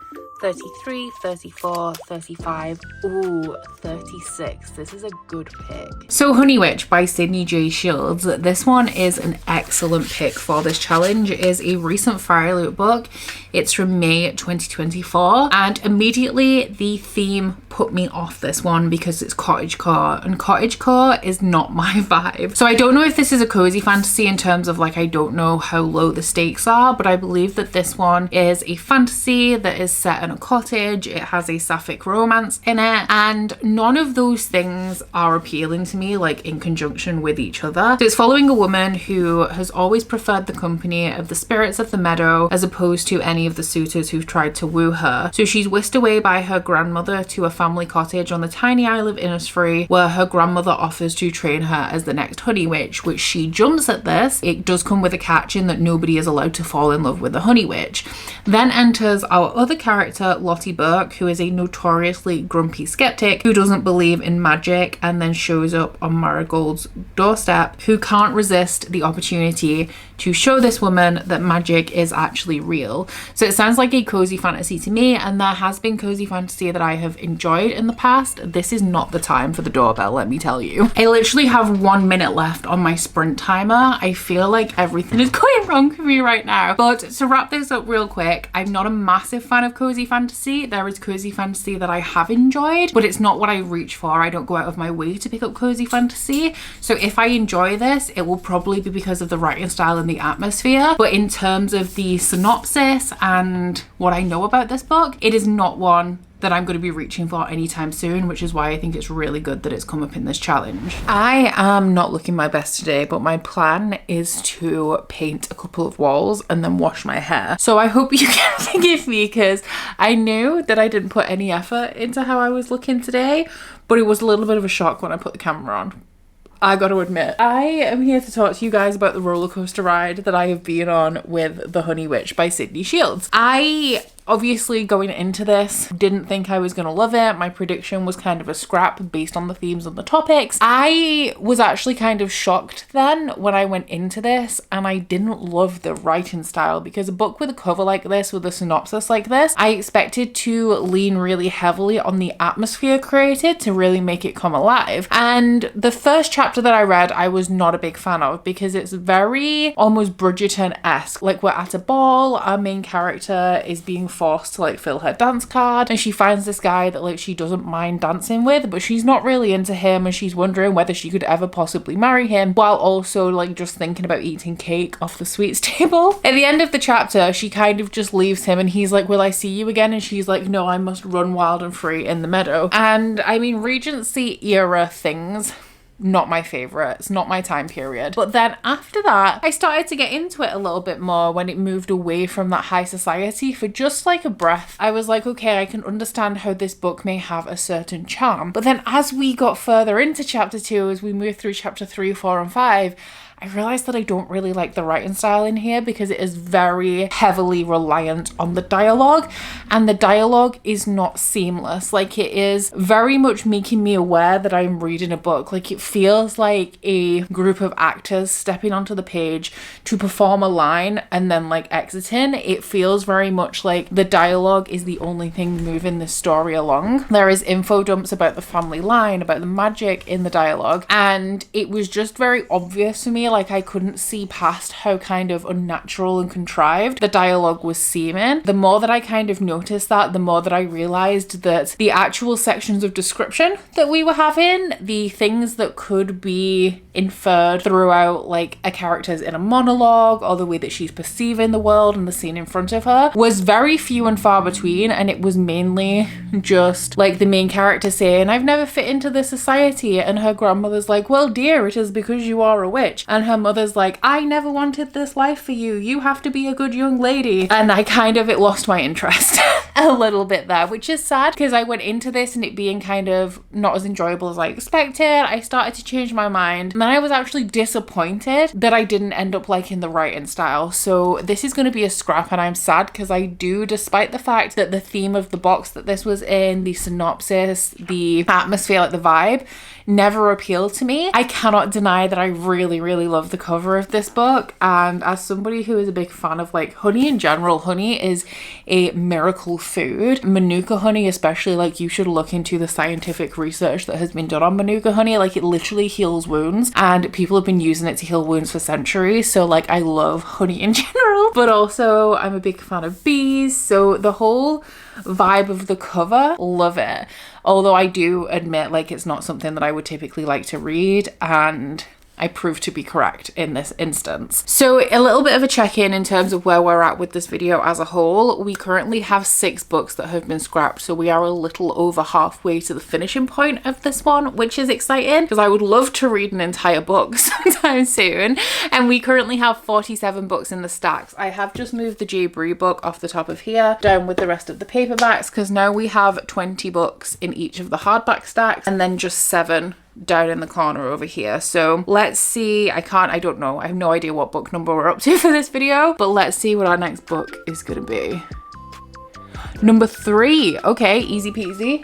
33, 34, 35, ooh, 36. This is a good pick. So Honey Witch by Sydney J. Shields. This one is an excellent pick for this challenge. It is a recent Fairy Loot book. It's from May 2024, and immediately the theme put me off this one because it's cottagecore, and cottagecore is not my vibe. So I don't know if this is a cozy fantasy in terms of like, I don't know how low the stakes are, but I believe that this one is a fantasy that is set in a cottage. It has a sapphic romance in it, and none of those things are appealing to me like in conjunction with each other. So it's following a woman who has always preferred the company of the spirits of the meadow as opposed to any of the suitors who've tried to woo her. So she's whisked away by her grandmother to a family cottage on the tiny isle of Innisfree, where her grandmother offers to train her as the next honey witch, which she jumps at this. It does come with a catch in that nobody is allowed to fall in love with the honey witch. Then enters our other character, Lottie Burke, who is a notoriously grumpy skeptic who doesn't believe in magic, and then shows up on Marigold's doorstep, who can't resist the opportunity to show this woman that magic is actually real. So it sounds like a cozy fantasy to me, and there has been cozy fantasy that I have enjoyed in the past. This is not the time for the doorbell, let me tell you. I literally have 1 minute left on my sprint timer. I feel like everything is going wrong for me right now. But to wrap this up real quick, I'm not a massive fan of cozy fantasy. There is cozy fantasy that I have enjoyed, but it's not what I reach for. I don't go out of my way to pick up cozy fantasy. So if I enjoy this, it will probably be because of the writing style and the atmosphere. But in terms of the synopsis and what I know about this book, it is not one that I'm going to be reaching for anytime soon, which is why I think it's really good that it's come up in this challenge. I am not looking my best today, but my plan is to paint a couple of walls and then wash my hair. So I hope you can forgive me, because I knew that I didn't put any effort into how I was looking today, but it was a little bit of a shock when I put the camera on. I got to admit, I am here to talk to you guys about the roller coaster ride that I have been on with The Honey Witch by Sydney Shields. I obviously, going into this, didn't think I was going to love it. My prediction was kind of a scrap based on the themes and the topics. I was actually kind of shocked then when I went into this, and I didn't love the writing style, because a book with a cover like this, with a synopsis like this, I expected to lean really heavily on the atmosphere created to really make it come alive. And the first chapter that I read, I was not a big fan of, because it's very almost Bridgerton-esque. Like, we're at a ball, our main character is being forced to like fill her dance card, and she finds this guy that like she doesn't mind dancing with, but she's not really into him, and she's wondering whether she could ever possibly marry him, while also like just thinking about eating cake off the sweets table. At the end of the chapter, she kind of just leaves him, and he's like, will I see you again? And she's like, no, I must run wild and free in the meadow. And I mean, Regency era things, not my favorite. It's not my time period. But then after that, I started to get into it a little bit more when it moved away from that high society for just like a breath. I was like, okay, I can understand how this book may have a certain charm. But then as we got further into chapter 2, as we moved through chapter 3, 4, and 5, I realized that I don't really like the writing style in here, because it is very heavily reliant on the dialogue, and the dialogue is not seamless. Like, it is very much making me aware that I'm reading a book. Like, it feels like a group of actors stepping onto the page to perform a line and then like exiting. It feels very much like the dialogue is the only thing moving the story along. There is info dumps about the family line, about the magic in the dialogue, and it was just very obvious to me. Like, I couldn't see past how kind of unnatural and contrived the dialogue was seeming. The more that I kind of noticed that, the more that I realized that the actual sections of description that we were having, the things that could be inferred throughout like a character's inner monologue, or the way that she's perceiving the world and the scene in front of her, was very few and far between. And it was mainly just like the main character saying, I've never fit into this society, and her grandmother's like, well dear, it is because you are a witch. And her mother's like, I never wanted this life for you. You have to be a good young lady. And it lost my interest a little bit there, which is sad, because I went into this and it being kind of not as enjoyable as I expected. I started to change my mind, and then I was actually disappointed that I didn't end up liking the writing style. So this is going to be a scrap, and I'm sad, because I do, despite the fact that the theme of the box that this was in, the synopsis, the atmosphere, like the vibe, never appealed to me. I cannot deny that I really, really love the cover of this book, and as somebody who is a big fan of like honey in general, honey is a miracle food. Manuka honey especially, like, you should look into the scientific research that has been done on Manuka honey. Like, it literally heals wounds, and people have been using it to heal wounds for centuries. So like, I love honey in general, but also I'm a big fan of bees. So the whole vibe of the cover. Love it. Although I do admit, like, it's not something that I would typically like to read, and I proved to be correct in this instance. So a little bit of a check-in in terms of where we're at with this video as a whole. We currently have 6 books that have been scrapped, so we are a little over halfway to the finishing point of this one, which is exciting because I would love to read an entire book sometime soon. And we currently have 47 books in the stacks. I have just moved the J. Brie book off the top of here down with the rest of the paperbacks, because now we have 20 books in each of the hardback stacks and then just 7 down in the corner over here. So let's see. I don't know. I have no idea what book number we're up to for this video, but let's see what our next book is gonna be. Number 3. Okay, easy peasy.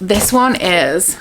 This one is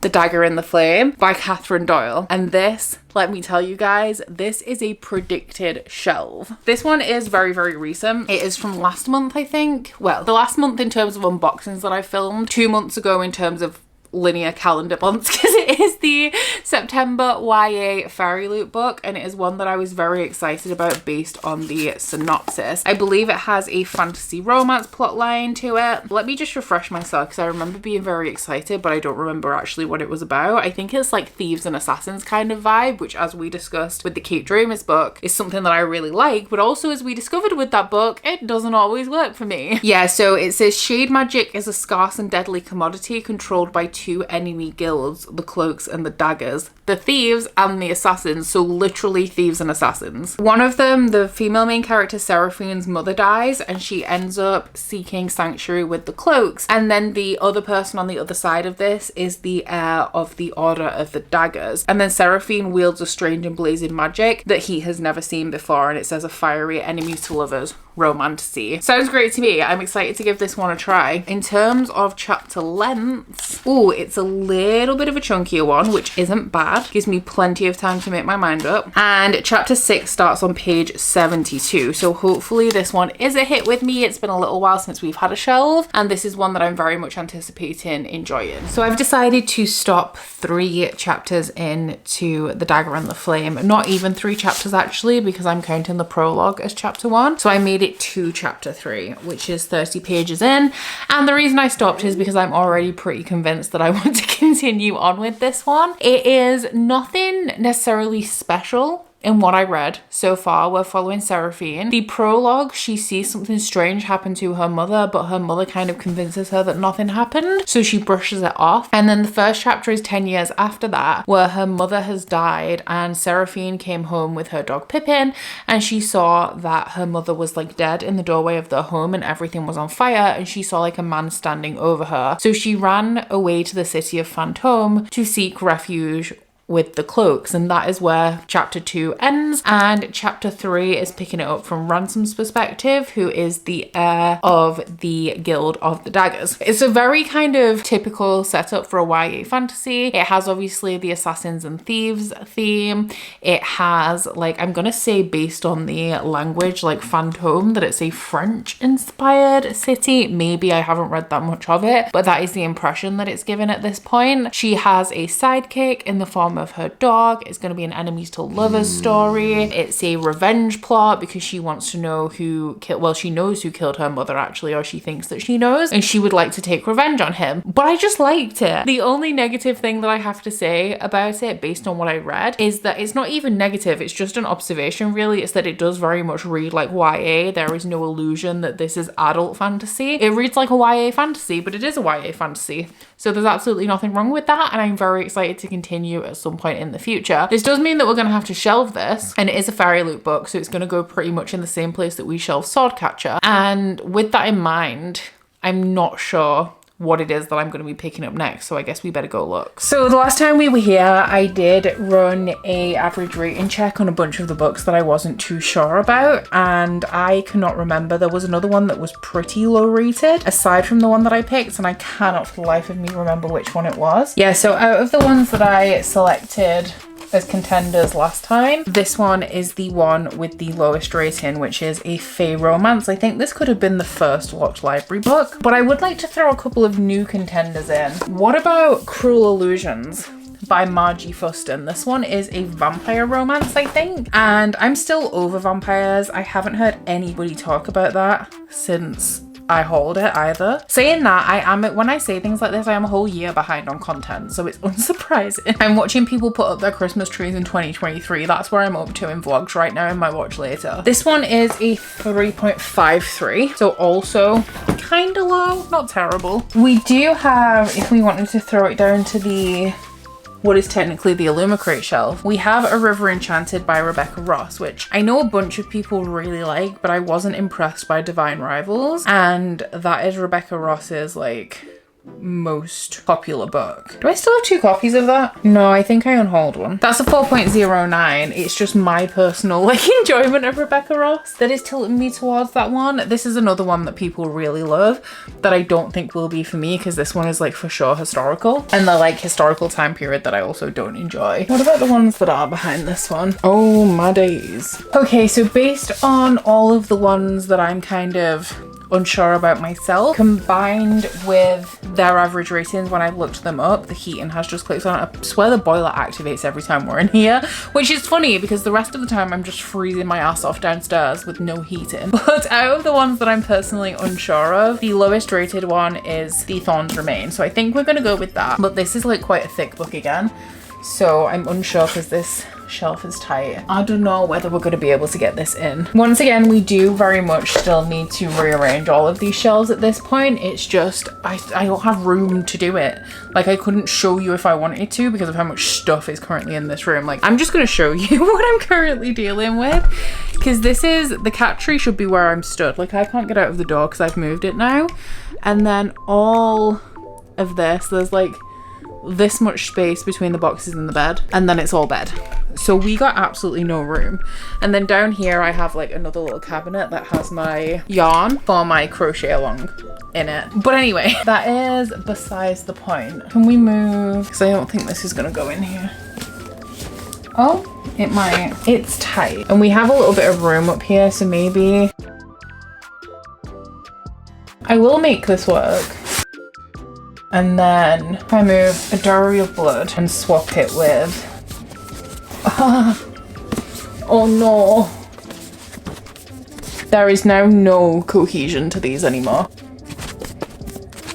The Dagger in the Flame by Catherine Doyle. And this, let me tell you guys, this is a predicted shelve. This one is very, very recent. It is from last month, I think. Well, the last month in terms of unboxings that I filmed, 2 months ago in terms of linear calendar months, because it is the September YA Fairy Loot book, and it is one that I was very excited about based on the synopsis. I believe it has a fantasy romance plot line to it. Let me just refresh myself, because I remember being very excited, but I don't remember actually what it was about. I think it's like thieves and assassins kind of vibe, which, as we discussed with the Kate Dramis book, is something that I really like, but also, as we discovered with that book, it doesn't always work for me. Yeah, so it says shade magic is a scarce and deadly commodity controlled by 2 enemy guilds, the Cloaks and the Daggers, the Thieves and the Assassins, so literally thieves and assassins. One of them, the female main character Seraphine's mother, dies, and she ends up seeking sanctuary with the Cloaks, and then the other person on the other side of this is the heir of the Order of the Daggers, and then Seraphine wields a strange and blazing magic that he has never seen before, and it says a fiery enemies to lovers romantasy. Sounds great to me. I'm excited to give this one a try. In terms of chapter lengths, oh, it's a little bit of a chunkier one, which isn't bad. Gives me plenty of time to make my mind up. And chapter 6 starts on page 72. So hopefully this one is a hit with me. It's been a little while since we've had a shelve, and this is one that I'm very much anticipating enjoying. So I've decided to stop 3 chapters into The Dagger and the Flame. Not even 3 chapters actually, because I'm counting the prologue as chapter 1. So I made it to chapter 3, which is 30 pages in, and the reason I stopped is because I'm already pretty convinced that I want to continue on with this one. It is nothing necessarily special in what I read so far. We're following Seraphine. The prologue, she sees something strange happen to her mother, but her mother kind of convinces her that nothing happened, so she brushes it off. And then the first chapter is 10 years after that, where her mother has died, and Seraphine came home with her dog Pippin, and she saw that her mother was like dead in the doorway of their home and everything was on fire, and she saw like a man standing over her. So she ran away to the city of Fantôme to seek refuge with the Cloaks, and that is where chapter 2 ends, and chapter 3 is picking it up from Ransom's perspective, who is the heir of the Guild of the Daggers. It's a very kind of typical setup for a YA fantasy. It has obviously the assassins and thieves theme. It has, like, I'm gonna say based on the language, like Fantôme, that it's a French inspired city. Maybe I haven't read that much of it, but that is the impression that it's given at this point. She has a sidekick in the form of her dog. It's going to be an enemies to lovers story. It's a revenge plot because she wants to know who killed, well, she knows who killed her mother actually, or she thinks that she knows, and she would like to take revenge on him. But I just liked it. The only negative thing that I have to say about it based on what I read is that it's not even negative, it's just an observation really. It's that it does very much read like YA. There is no illusion that this is adult fantasy. It reads like a YA fantasy, but it is a YA fantasy. So there's absolutely nothing wrong with that, and I'm very excited to continue at some point in the future. This does mean that we're going to have to shelve this, and it is a Fairy Loot book, so it's going to go pretty much in the same place that we shelve Swordcatcher. And with that in mind, I'm not sure what it is that I'm going to be picking up next, so I guess we better go look. So the last time we were here, I did run a average rating check on a bunch of the books that I wasn't too sure about, and I cannot remember. There was another one that was pretty low rated aside from the one that I picked, and I cannot for the life of me remember which one it was. Yeah, so out of the ones that I selected as contenders last time, this one is the one with the lowest rating, which is a Fae romance. I think this could have been the first Locked Library book, but I would like to throw a couple of new contenders in. What about Cruel Illusions by Margie Fuston. This one is a vampire romance, I think, and I'm still over vampires. I haven't heard anybody talk about that since I hauled it either. Saying that, I am, when I say things like this, I am a whole year behind on content, so it's unsurprising. I'm watching people put up their Christmas trees in 2023. That's where I'm up to in vlogs right now in my watch later. This one is a 3.53, so also kind of low, not terrible. We do have, if we wanted to throw it down to the what is technically the Illumicrate shelf, we have A River Enchanted by Rebecca Ross, which I know a bunch of people really like, but I wasn't impressed by Divine Rivals, and that is Rebecca Ross's like most popular book. Do I still have 2 copies of that? No, I think I unhauled one. That's a 4.09. It's just my personal like enjoyment of Rebecca Ross that is tilting me towards that one. This is another one that people really love that I don't think will be for me, because this one is like for sure historical, and the like historical time period that I also don't enjoy. What about the ones that are behind this one? Oh my days. Okay, so based on all of the ones that I'm kind of unsure about myself, combined with their average ratings when I looked them up, the heating has just clicked on. I swear the boiler activates every time we're in here, which is funny because the rest of the time I'm just freezing my ass off downstairs with no heating. But out of the ones that I'm personally unsure of, the lowest rated one is The Thorns Remain, so I think we're gonna go with that. But this is like quite a thick book again, so I'm unsure because this shelf is tight. I don't know whether we're going to be able to get this in. Once again, we do very much still need to rearrange all of these shelves at this point. It's just I don't have room to do it. Like, I couldn't show you if I wanted to because of how much stuff is currently in this room. Like, I'm just going to show you what I'm currently dealing with, because this is, the cat tree should be where I'm stood. Like, I can't get out of the door because I've moved it now. And then all of this, there's like this much space between the boxes and the bed, and then it's all bed. So we got absolutely no room. And then down here I have like another little cabinet that has my yarn for my crochet along in it. But anyway, that is besides the point. Can we move? Because I don't think this is gonna go in here. Oh, it might. It's tight. And we have a little bit of room up here, so maybe I will make this work. And then if I move a Diary of Blood and swap it with oh no, there is now no cohesion to these anymore.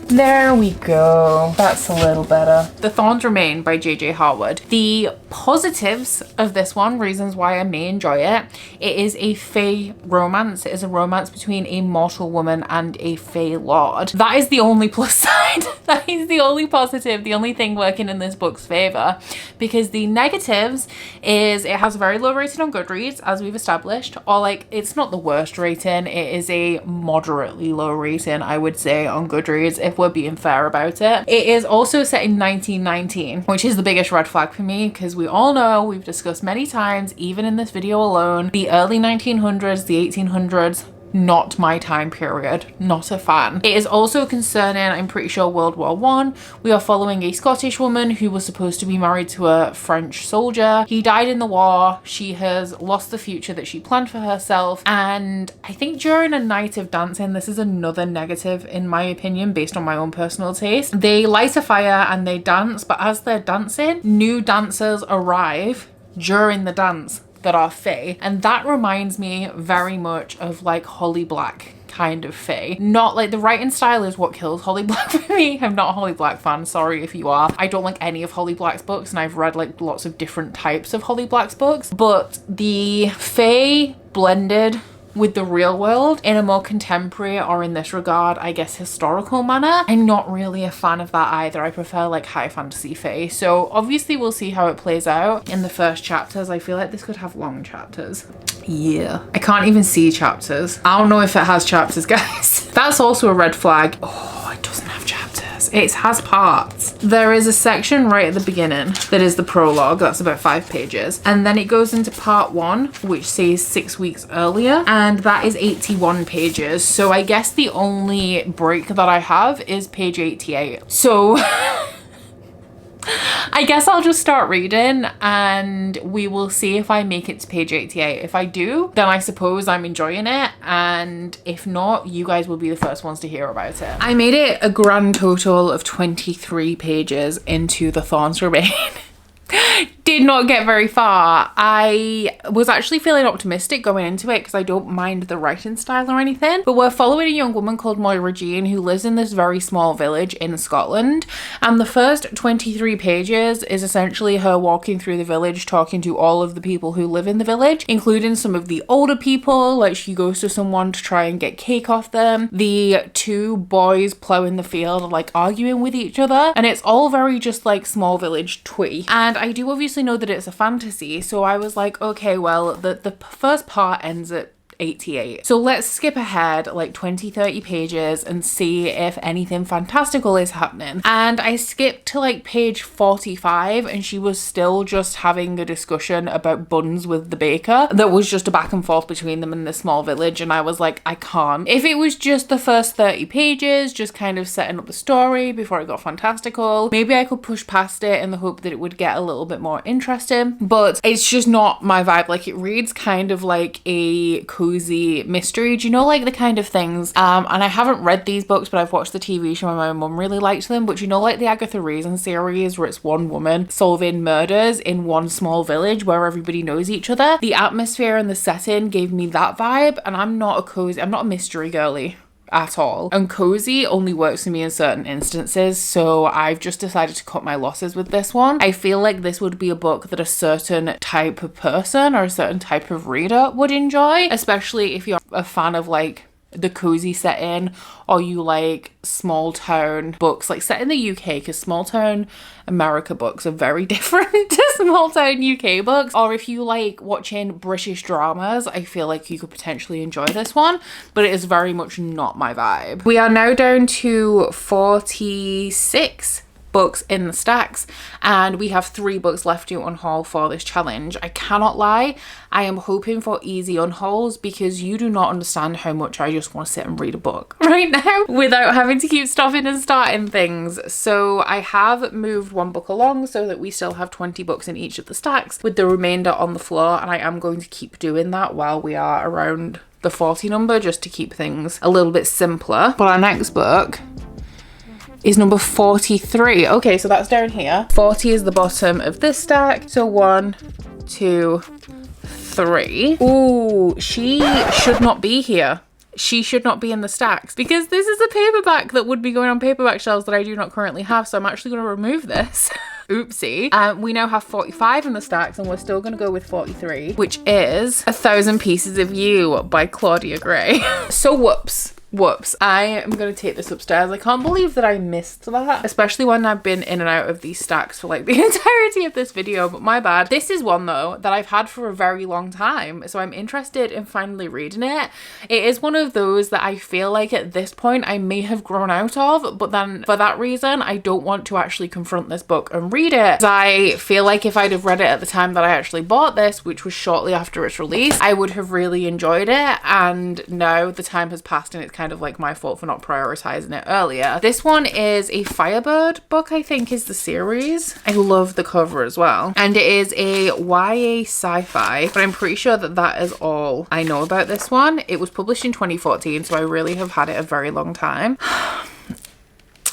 There we go. That's a little better. The Thorns Remain by J.J. Harwood. The positives of this one, reasons why I may enjoy it. It is a fae romance. It is a romance between a mortal woman and a fae lord. That is the only plus side. That is the only positive, the only thing working in this book's favor. Because the negatives is it has a very low rating on Goodreads, as we've established. Or like, it's not the worst rating. It is a moderately low rating, I would say, on Goodreads, if we're being fair about it. It is also set in 1919, which is the biggest red flag for me, because we all know, we've discussed many times, even in this video alone, the early 1900s, the 1800s, not my time period, not a fan. It is also concerning, I'm pretty sure, World War I. We are following a Scottish woman who was supposed to be married to a French soldier. He died in the war. She has lost the future that she planned for herself. And I think during a night of dancing, this is another negative in my opinion, based on my own personal taste. They light a fire and they dance, but as they're dancing, new dancers arrive during the dance that are fae, and that reminds me very much of like Holly Black kind of fae. Not like, the writing style is what kills Holly Black for me. I'm not a Holly Black fan, sorry if you are. I don't like any of Holly Black's books, and I've read like lots of different types of Holly Black's books, but the fae blended with the real world in a more contemporary, or in this regard, I guess, historical manner, I'm not really a fan of that either. I prefer like high fantasy fae. So obviously we'll see how it plays out in the first chapters. I feel like this could have long chapters. Yeah, I can't even see chapters. I don't know if it has chapters, guys. That's also a red flag. Oh, it doesn't have chapters. It has parts. There is a section right at the beginning that is the prologue. That's about 5 pages. And then it goes into part 1, which says 6 weeks earlier. And that is 81 pages. So I guess the only break that I have is page 88. So I guess I'll just start reading and we will see if I make it to page 88. If I do, then I suppose I'm enjoying it, and if not, you guys will be the first ones to hear about it. I made it a grand total of 23 pages into The Thorns Remain. Did not get very far. I was actually feeling optimistic going into it because I don't mind the writing style or anything, but we're following a young woman called Moira Jean who lives in this very small village in Scotland, and the first 23 pages is essentially her walking through the village, talking to all of the people who live in the village, including some of the older people. Like, she goes to someone to try and get cake off them. The two boys ploughing the field are like arguing with each other, and it's all very just like small village twee. And I do obviously know that it's a fantasy, so I was like, okay, well, the first part ends at 88. So let's skip ahead like 20-30 pages and see if anything fantastical is happening. And I skipped to like page 45 and she was still just having a discussion about buns with the baker that was just a back and forth between them in this small village, and I was like, I can't. If it was just the first 30 pages, just kind of setting up the story before it got fantastical, maybe I could push past it in the hope that it would get a little bit more interesting, but it's just not my vibe. Like, it reads kind of like a cozy mystery. Do you know, like the kind of things, and I haven't read these books, but I've watched the TV show and my mum really liked them, but you know, like the Agatha Reason series where it's one woman solving murders in one small village where everybody knows each other? The atmosphere and the setting gave me that vibe, and I'm not a mystery girly at all, and cozy only works for me in certain instances, so I've just decided to cut my losses with this one. I feel like this would be a book that a certain type of person or a certain type of reader would enjoy, especially if you're a fan of like the cozy setting, or you like small town books like set in the UK, because small town America books are very different to small town UK books. Or if you like watching British dramas, I feel like you could potentially enjoy this one, but it is very much not my vibe. We are now down to 46 books in the stacks, and we have 3 books left to unhaul for this challenge. I cannot lie, I am hoping for easy unhauls because you do not understand how much I just want to sit and read a book right now without having to keep stopping and starting things. So I have moved one book along so that we still have 20 books in each of the stacks with the remainder on the floor, and I am going to keep doing that while we are around the 40 number just to keep things a little bit simpler. But our next book is number 43. Okay, so that's down here. 40 is the bottom of this stack. So 1, 2, 3. Ooh, she should not be here. She should not be in the stacks because this is a paperback that would be going on paperback shelves that I do not currently have. So I'm actually going to remove this. Oopsie. We now have 45 in the stacks, and we're still going to go with 43, which is 1,000 Pieces of You by Claudia Gray. So whoops, I am going to take this upstairs. I can't believe that I missed that, especially when I've been in and out of these stacks for like the entirety of this video, but my bad. This is one though that I've had for a very long time, so I'm interested in finally reading it. It is one of those that I feel like at this point I may have grown out of, but then for that reason I don't want to actually confront this book and read it. I feel like if I'd have read it at the time that I actually bought this, which was shortly after its release, I would have really enjoyed it, and now the time has passed and it's kind of like my fault for not prioritizing it earlier. This one is a Firebird book, I think is the series. I love the cover as well, and it is a YA sci-fi, but I'm pretty sure that that is all I know about this one. It was published in 2014, so I really have had it a very long time.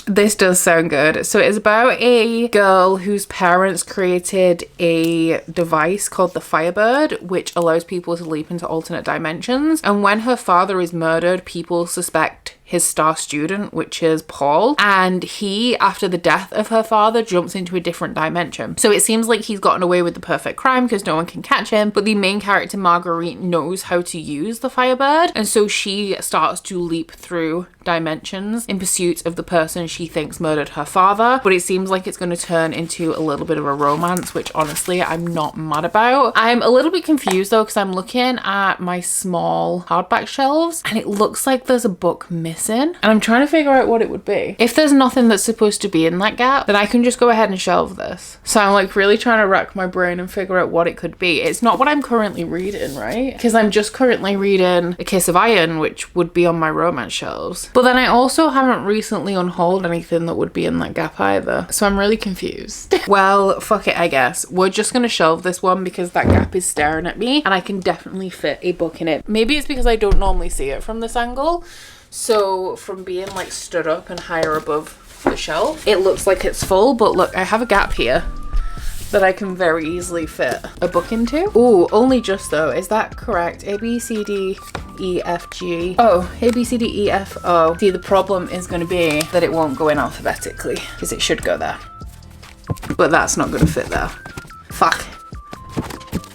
This does sound good. So it is about a girl whose parents created a device called the Firebird, which allows people to leap into alternate dimensions. And when her father is murdered, people suspect his star student, which is Paul, and he, after the death of her father, jumps into a different dimension. So it seems like he's gotten away with the perfect crime because no one can catch him, but the main character, Marguerite, knows how to use the Firebird, and so she starts to leap through dimensions in pursuit of the person she thinks murdered her father. But it seems like it's going to turn into a little bit of a romance, which honestly I'm not mad about. I'm a little bit confused though, because I'm looking at my small hardback shelves and it looks like there's a book missing, and I'm trying to figure out what it would be. If there's nothing that's supposed to be in that gap, then I can just go ahead and shelve this. So I'm like really trying to rack my brain and figure out what it could be. It's not what I'm currently reading, right? Because I'm just currently reading A Kiss of Iron, which would be on my romance shelves. But then I also haven't recently unhauled anything that would be in that gap either. So I'm really confused. Well, fuck it, I guess. We're just gonna shelve this one because that gap is staring at me and I can definitely fit a book in it. Maybe it's because I don't normally see it from this angle. So from being like stood up and higher above the shelf, it looks like it's full, but look, I have a gap here. that I can very easily fit a book into. Ooh, only just though. Is that correct? A, B, C, D, E, F, G. Oh, A, B, C, D, E, F, O. See, the problem is going to be that it won't go in alphabetically because it should go there. But that's not going to fit there. Fuck.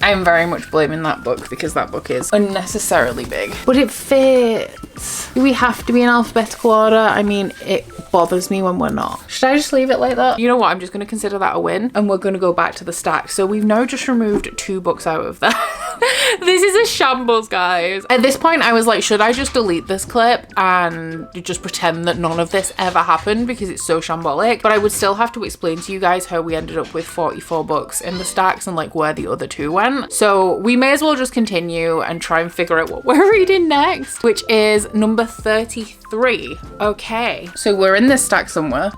I'm very much blaming that book because that book is unnecessarily big. But it fits. Do we have to be in alphabetical order? I mean, it bothers me when we're not. Should I just leave it like that? You know what? I'm just going to consider that a win and we're going to go back to the stack. So we've now just removed 2 books out of that. This is a shambles, guys. At this point, I was like, should I just delete this clip and just pretend that none of this ever happened because it's so shambolic? But I would still have to explain to you guys how we ended up with 44 books in the stacks and like where the other 2 went. So we may as well just continue and try and figure out what we're reading next, which is number 33. Okay, so we're in this stack somewhere.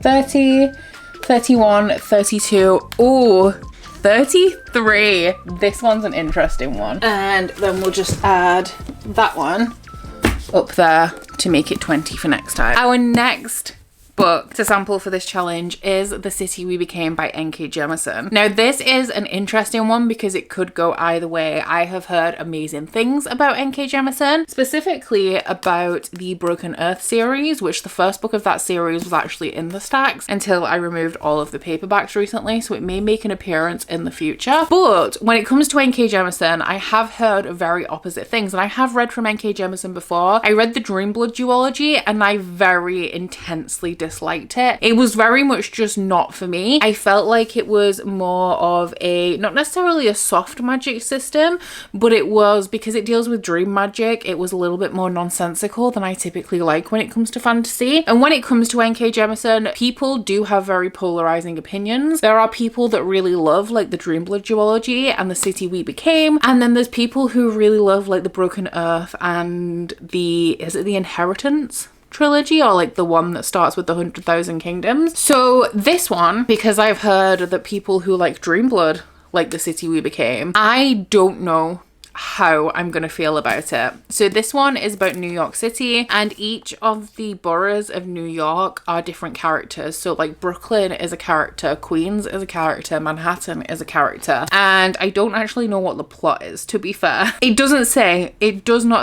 30, 31, 32. Ooh, 33. This one's an interesting one. And then we'll just add that one up there to make it 20 for next time. Our next book to sample for this challenge is The City We Became by N.K. Jemisin. Now this is an interesting one because it could go either way. I have heard amazing things about N.K. Jemisin, specifically about the Broken Earth series, which the first book of that series was actually in the stacks until I removed all of the paperbacks recently, so it may make an appearance in the future. But when it comes to N.K. Jemisin, I have heard very opposite things, and I have read from N.K. Jemisin before. I read the Dreamblood duology and I very intensely disliked it. It was very much just not for me. I felt like it was more of a, not necessarily a soft magic system, but it was, because it deals with dream magic, it was a little bit more nonsensical than I typically like when it comes to fantasy. And when it comes to N.K. Jemisin, people do have very polarizing opinions. There are people that really love like the Dreamblood duology and The City We Became, and then there's people who really love like the Broken Earth and the, is it the Inheritance trilogy, or like the one that starts with the 100,000 Kingdoms. So this one, because I've heard that people who like Dreamblood like The City We Became, I don't know how I'm gonna feel about it. So this one is about New York City, and each of the boroughs of New York are different characters. So like Brooklyn is a character, Queens is a character, Manhattan is a character, and I don't actually know what the plot is, to be fair. It does not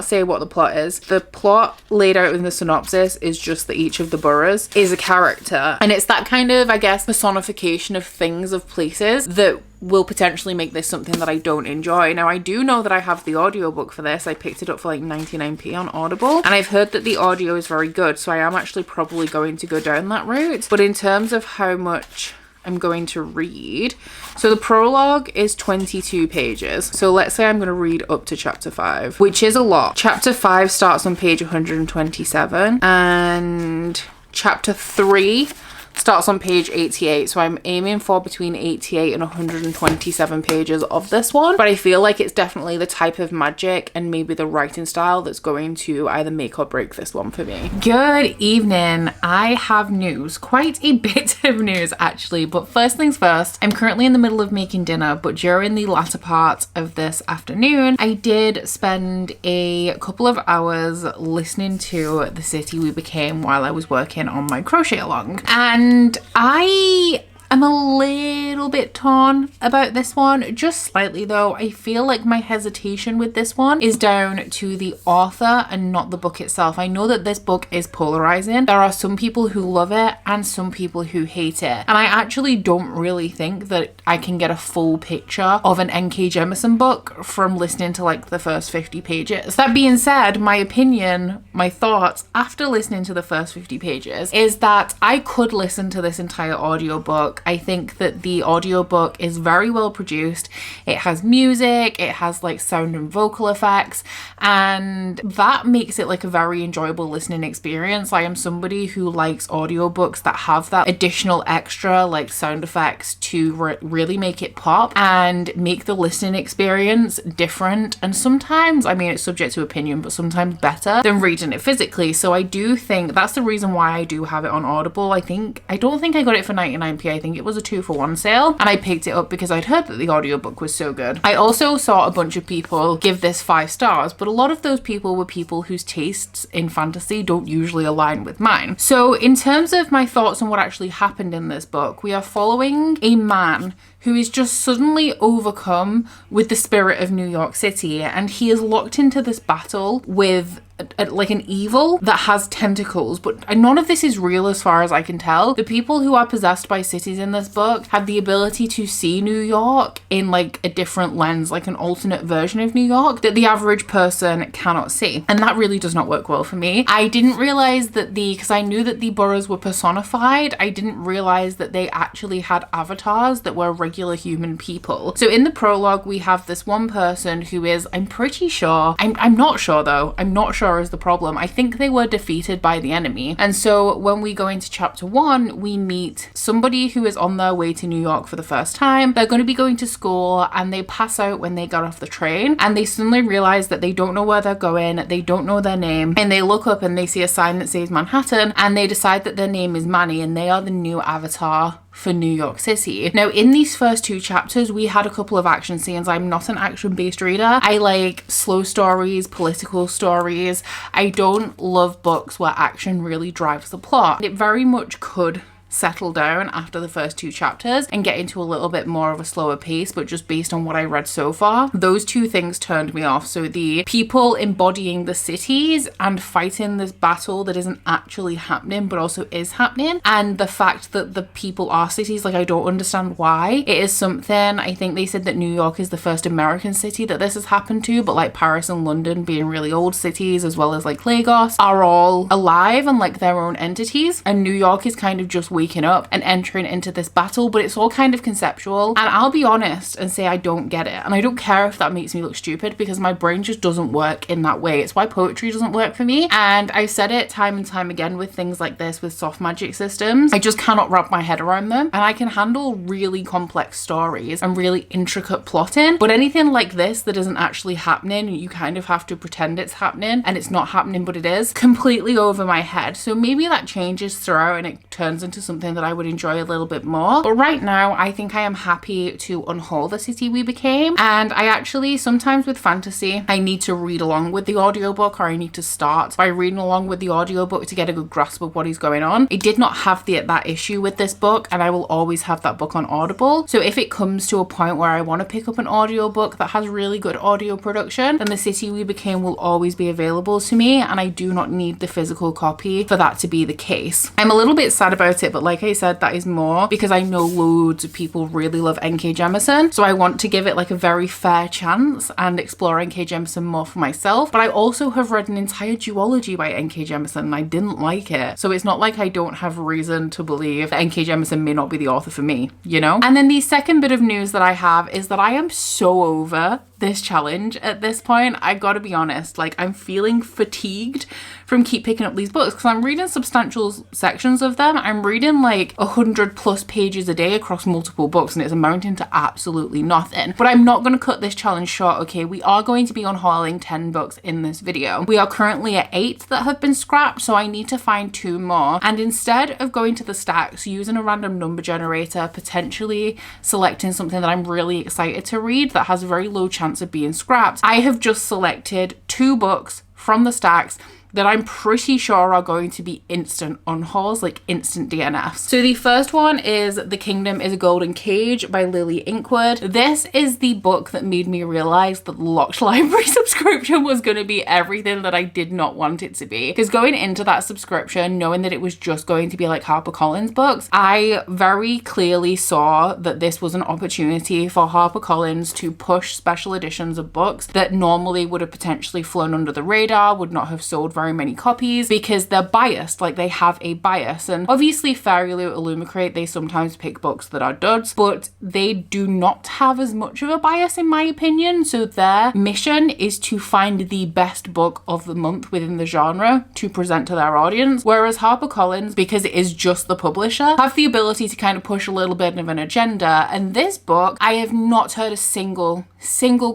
say what the plot is. The plot laid out in the synopsis is just that each of the boroughs is a character, and it's that kind of, I guess, personification of things, of places, that will potentially make this something that I don't enjoy. Now, I do know that I have the audiobook for this. I picked it up for like 99p on Audible, and I've heard that the audio is very good, so I am actually probably going to go down that route. But in terms of how much I'm going to read, so the prologue is 22 pages. So let's say I'm going to read up to chapter 5, which is a lot. Chapter 5 starts on page 127, and chapter 3 starts on page 88, so I'm aiming for between 88 and 127 pages of this one, but I feel like it's definitely the type of magic and maybe the writing style that's going to either make or break this one for me. Good evening. I have news, quite a bit of news actually, but first things first, I'm currently in the middle of making dinner, but during the latter part of this afternoon, I did spend a couple of hours listening to The City We Became while I was working on my crochet along, and I am a little bit torn about this one, just slightly though. I feel like my hesitation with this one is down to the author and not the book itself. I know that this book is polarizing. There are some people who love it and some people who hate it, and I actually don't really think that I can get a full picture of an N.K. Jemisin book from listening to like the first 50 pages. That being said, my opinion, my thoughts after listening to the first 50 pages is that I could listen to this entire audiobook. I think that the audiobook is very well produced. It has music, it has like sound and vocal effects, and that makes it like a very enjoyable listening experience. I am somebody who likes audiobooks that have that additional extra like sound effects to really make it pop and make the listening experience different, and sometimes, I mean, it's subject to opinion, but sometimes better than reading it physically. So I do think that's the reason why I do have it on Audible. I don't think I got it for 99p. I think think it was a 2-for-1 sale, and I picked it up because I'd heard that the audiobook was so good. I also saw a bunch of people give this 5 stars, but a lot of those people were people whose tastes in fantasy don't usually align with mine. So in terms of my thoughts on what actually happened in this book, we are following a man who is just suddenly overcome with the spirit of New York City, and he is locked into this battle with like an evil that has tentacles, but none of this is real as far as I can tell. The people who are possessed by cities in this book have the ability to see New York in like a different lens, like an alternate version of New York that the average person cannot see, and that really does not work well for me. I didn't realize that because I knew that the boroughs were personified, I didn't realize that they actually had avatars that were regular human people. So in the prologue we have this one person who is, I'm pretty sure, I'm not sure though, I'm not sure is the problem. I think they were defeated by the enemy. And so when we go into chapter 1, we meet somebody who is on their way to New York for the first time. They're going to be going to school, and they pass out when they got off the train, and they suddenly realize that they don't know where they're going, they don't know their name, and they look up and they see a sign that says Manhattan, and they decide that their name is Manny, and they are the new avatar for New York City. Now, in these first 2 chapters, we had a couple of action scenes. I'm not an action-based reader. I like slow stories, political stories. I don't love books where action really drives the plot. It very much could settle down after the first 2 chapters and get into a little bit more of a slower pace, but just based on what I read so far, those 2 things turned me off. So the people embodying the cities and fighting this battle that isn't actually happening but also is happening, and the fact that the people are cities, like I don't understand why. It is something, I think they said that New York is the first American city that this has happened to, but like Paris and London being really old cities, as well as like Lagos, are all alive and like their own entities, and New York is kind of just waking up and entering into this battle, but it's all kind of conceptual. And I'll be honest and say I don't get it, and I don't care if that makes me look stupid, because my brain just doesn't work in that way. It's why poetry doesn't work for me, and I've said it time and time again with things like this, with soft magic systems. I just cannot wrap my head around them, and I can handle really complex stories and really intricate plotting, but anything like this that isn't actually happening, you kind of have to pretend it's happening, and it's not happening but it is, completely over my head. So maybe that changes throughout and it turns into something that I would enjoy a little bit more, but right now I think I am happy to unhaul the city we became. And I actually, sometimes with fantasy, I need to read along with the audiobook, or I need to start by reading along with the audiobook to get a good grasp of what is going on. I did not have that issue with this book, and I will always have that book on Audible. So if it comes to a point where I want to pick up an audiobook that has really good audio production, then the city we became will always be available to me, and I do not need the physical copy for that to be the case. I'm a little bit sad about it, but like I said, that is more because I know loads of people really love N.K. Jemisin, so I want to give it like a very fair chance and explore N.K. Jemisin more for myself. But I also have read an entire duology by N.K. Jemisin and I didn't like it, so it's not like I don't have reason to believe that N.K. Jemisin may not be the author for me, you know? And then the second bit of news that I have is that I am so over this challenge at this point. I gotta be honest, like I'm feeling fatigued from keep picking up these books, because I'm reading substantial sections of them. I'm reading like 100+ pages a day across multiple books, and it's amounting to absolutely nothing. But I'm not going to cut this challenge short, okay? We are going to be unhauling 10 books in this video. We are currently at 8 that have been scrapped, so I need to find 2 more. And instead of going to the stacks, using a random number generator, potentially selecting something that I'm really excited to read that has a very low chance of being scrapped, I have just selected 2 books from the stacks that I'm pretty sure are going to be instant unhauls, like instant DNFs. So the first one is The Kingdom is a Golden Cage by Lily Inkwood. This is the book that made me realize that the locked library subscription was going to be everything that I did not want it to be. Because going into that subscription, knowing that it was just going to be like HarperCollins books, I very clearly saw that this was an opportunity for HarperCollins to push special editions of books that normally would have potentially flown under the radar, would not have sold very many copies, because they're biased, like they have a bias. And obviously Fairyloot, Illumicrate, they sometimes pick books that are duds, but they do not have as much of a bias in my opinion. So their mission is to find the best book of the month within the genre to present to their audience, whereas HarperCollins, because it is just the publisher, have the ability to kind of push a little bit of an agenda. And this book, I have not heard a single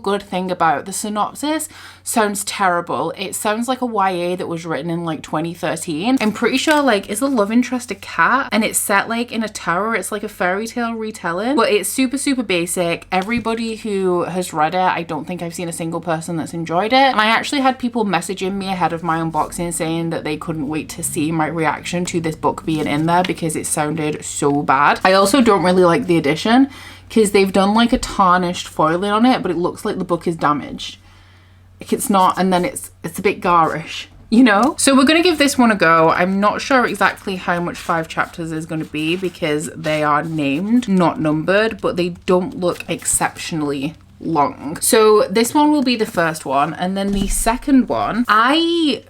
good thing about. The synopsis sounds terrible. It sounds like a YA YA that was written in like 2013. I'm pretty sure like, is the love interest a cat? And it's set like in a tower. It's like a fairy tale retelling, but it's super, super basic. Everybody who has read it, I don't think I've seen a single person that's enjoyed it. And I actually had people messaging me ahead of my unboxing saying that they couldn't wait to see my reaction to this book being in there because it sounded so bad. I also don't really like the edition because they've done like a tarnished foiling on it, but it looks like the book is damaged. Like it's not, and then it's a bit garish, you know? So we're gonna give this one a go. I'm not sure exactly how much 5 chapters is gonna be because they are named, not numbered, but they don't look exceptionally long. So this one will be the first one, and then the second one, I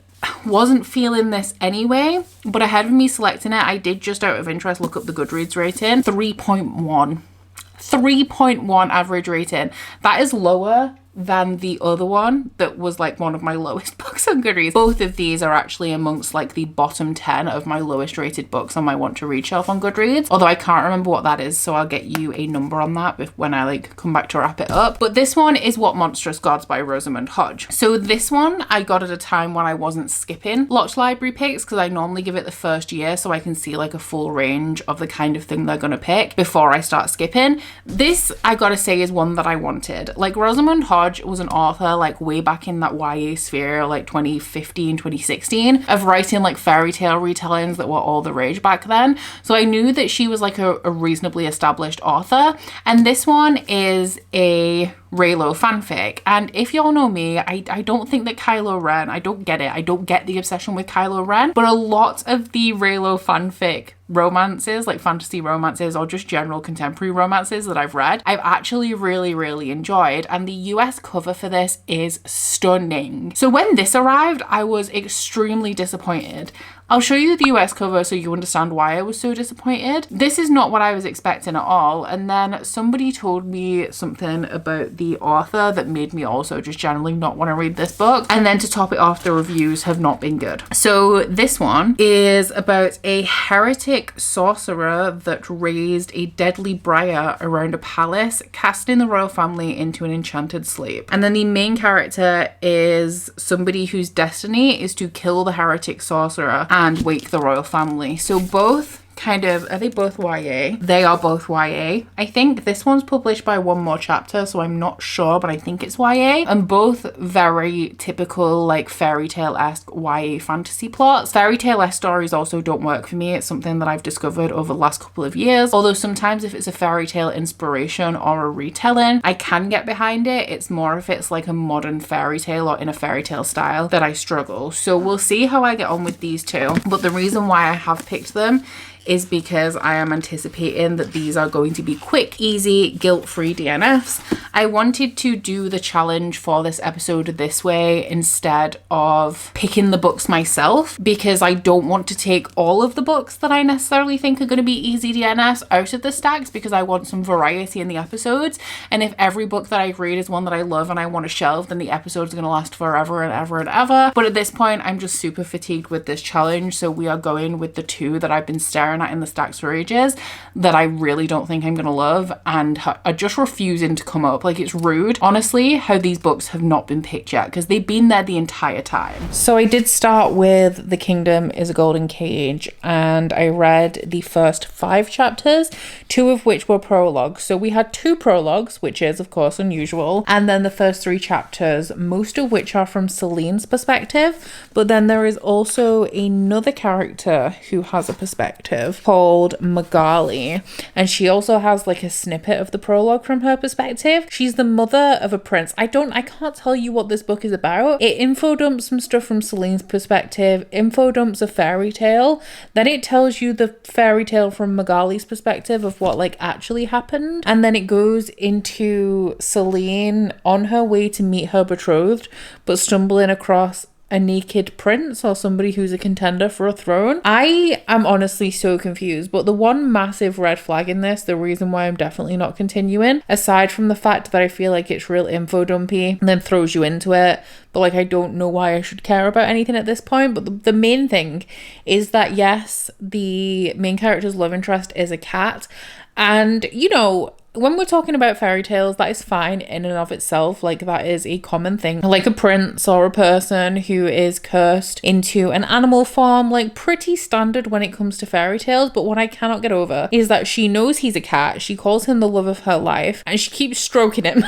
wasn't feeling this anyway, but ahead of me selecting it, I did just out of interest look up the Goodreads rating. 3.1 average rating. That is lower than the other one that was like one of my lowest books on Goodreads. Both of these are actually amongst like the bottom 10 of my lowest rated books on my want to read shelf on Goodreads, although I can't remember what that is, so I'll get you a number on that when I like come back to wrap it up. But this one is What Monstrous Gods by Rosamund Hodge. So this one I got at a time when I wasn't skipping Locked Library picks because I normally give it the first year so I can see like a full range of the kind of thing they're gonna pick before I start skipping. This, I gotta say, is one that I wanted. Like Rosamund Hodge was an author like way back in that YA sphere, like 2015, 2016, of writing like fairy tale retellings that were all the rage back then. So I knew that she was like a reasonably established author. And this one is a Reylo fanfic. And if y'all know me, I don't think that Kylo Ren, I don't get it. I don't get the obsession with Kylo Ren, but a lot of the Reylo fanfic romances, like fantasy romances or just general contemporary romances that I've read, I've actually really, really enjoyed. And the US cover for this is stunning. So when this arrived, I was extremely disappointed. I'll show you the US cover so you understand why I was so disappointed. This is not what I was expecting at all. And then somebody told me something about the author that made me also just generally not want to read this book. And then to top it off, the reviews have not been good. So this one is about a heretic sorcerer that raised a deadly briar around a palace, casting the royal family into an enchanted sleep. And then the main character is somebody whose destiny is to kill the heretic sorcerer and wake the royal family. So both kind of, are they both YA? They are both YA. I think this one's published by One More Chapter, so I'm not sure, but I think it's YA. And both very typical like fairy tale-esque YA fantasy plots. Fairy tale-esque stories also don't work for me. It's something that I've discovered over the last couple of years. Although sometimes if it's a fairy tale inspiration or a retelling, I can get behind it. It's more if it's like a modern fairy tale or in a fairy tale style that I struggle. So we'll see how I get on with these two. But the reason why I have picked them is because I am anticipating that these are going to be quick, easy, guilt-free DNFs. I wanted to do the challenge for this episode this way instead of picking the books myself, because I don't want to take all of the books that I necessarily think are going to be easy DNFs out of the stacks, because I want some variety in the episodes. And if every book that I read is one that I love and I want to shelve, then the episode's going to last forever and ever and ever. But at this point, I'm just super fatigued with this challenge, so we are going with the two that I've been staring at in the stacks for ages that I really don't think I'm gonna love and are just refusing to come up. Like, it's rude, honestly, how these books have not been picked yet, because they've been there the entire time. So I did start with The Kingdom is a Golden Cage, and I read the first 5 chapters, 2 of which were prologues. So we had 2 prologues, which is of course unusual, and then the first 3 chapters, most of which are from Celine's perspective, but then there is also another character who has a perspective called Magali, and she also has like a snippet of the prologue from her perspective. She's the mother of a prince. I can't tell you what this book is about. It info dumps some stuff from Celine's perspective, info dumps a fairy tale, then it tells you the fairy tale from Magali's perspective of what like actually happened, and then it goes into Celine on her way to meet her betrothed but stumbling across a naked prince or somebody who's a contender for a throne. I am honestly so confused, but the one massive red flag in this, the reason why I'm definitely not continuing, aside from the fact that I feel like it's real info dumpy and then throws you into it, but like I don't know why I should care about anything at this point, but the main thing is that yes, the main character's love interest is a cat, and you know, when we're talking about fairy tales, that is fine in and of itself. Like, that is a common thing. Like a prince or a person who is cursed into an animal form, like pretty standard when it comes to fairy tales. But what I cannot get over is that she knows he's a cat. She calls him the love of her life and she keeps stroking him.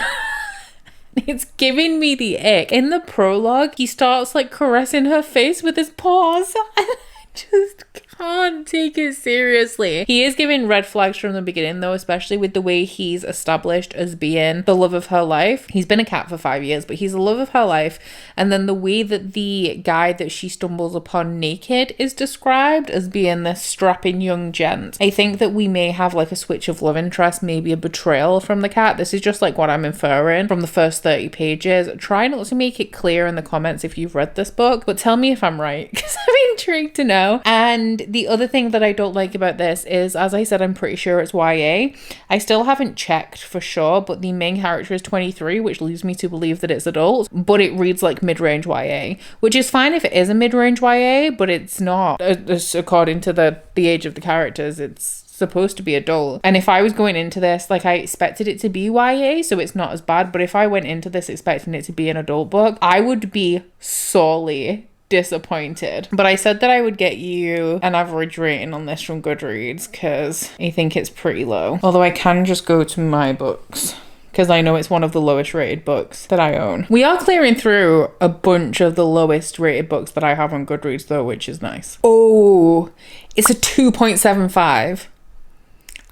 It's giving me the ick. In the prologue, he starts like caressing her face with his paws. I just can't take it seriously. He is giving red flags from the beginning though, especially with the way he's established as being the love of her life. He's been a cat for 5 years, but he's the love of her life. And then the way that the guy that she stumbles upon naked is described as being this strapping young gent. I think that we may have like a switch of love interest, maybe a betrayal from the cat. This is just like what I'm inferring from the first 30 pages. Try not to make it clear in the comments if you've read this book, but tell me if I'm right, because I'm intrigued to know. And the other thing that I don't like about this is, as I said, I'm pretty sure it's YA. I still haven't checked for sure, but the main character is 23, which leads me to believe that it's adult, but it reads like mid-range YA, which is fine if it is a mid-range YA, but it's not. According to the age of the characters, it's supposed to be adult. And if I was going into this, like, I expected it to be YA, so it's not as bad, but if I went into this expecting it to be an adult book, I would be sorely disappointed. But I said that I would get you an average rating on this from Goodreads because I think it's pretty low. Although I can just go to my books because I know it's one of the lowest rated books that I own. We are clearing through a bunch of the lowest rated books that I have on Goodreads though, which is nice. Oh, it's a 2.75.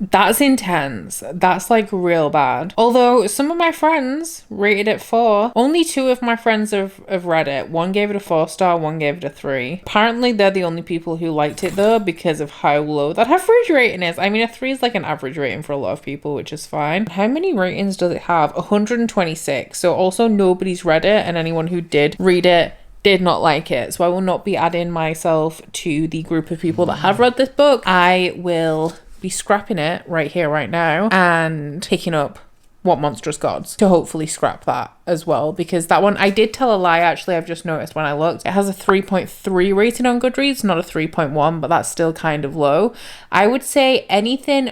That's intense. That's like real bad. Although some of my friends rated it 4. Only 2 of my friends have read it. One gave it a 4-star, one gave it a 3. Apparently they're the only people who liked it though because of how low that average rating is. I mean, a 3 is like an average rating for a lot of people, which is fine. How many ratings does it have? 126. So also nobody's read it, and anyone who did read it did not like it. So I will not be adding myself to the group of people that have read this book. I will be scrapping it right here, right now, and picking up What Monstrous Gods to hopefully scrap that as well, because that one, I did tell a lie actually, I've just noticed when I looked. It has a 3.3 rating on Goodreads, not a 3.1, but that's still kind of low. I would say anything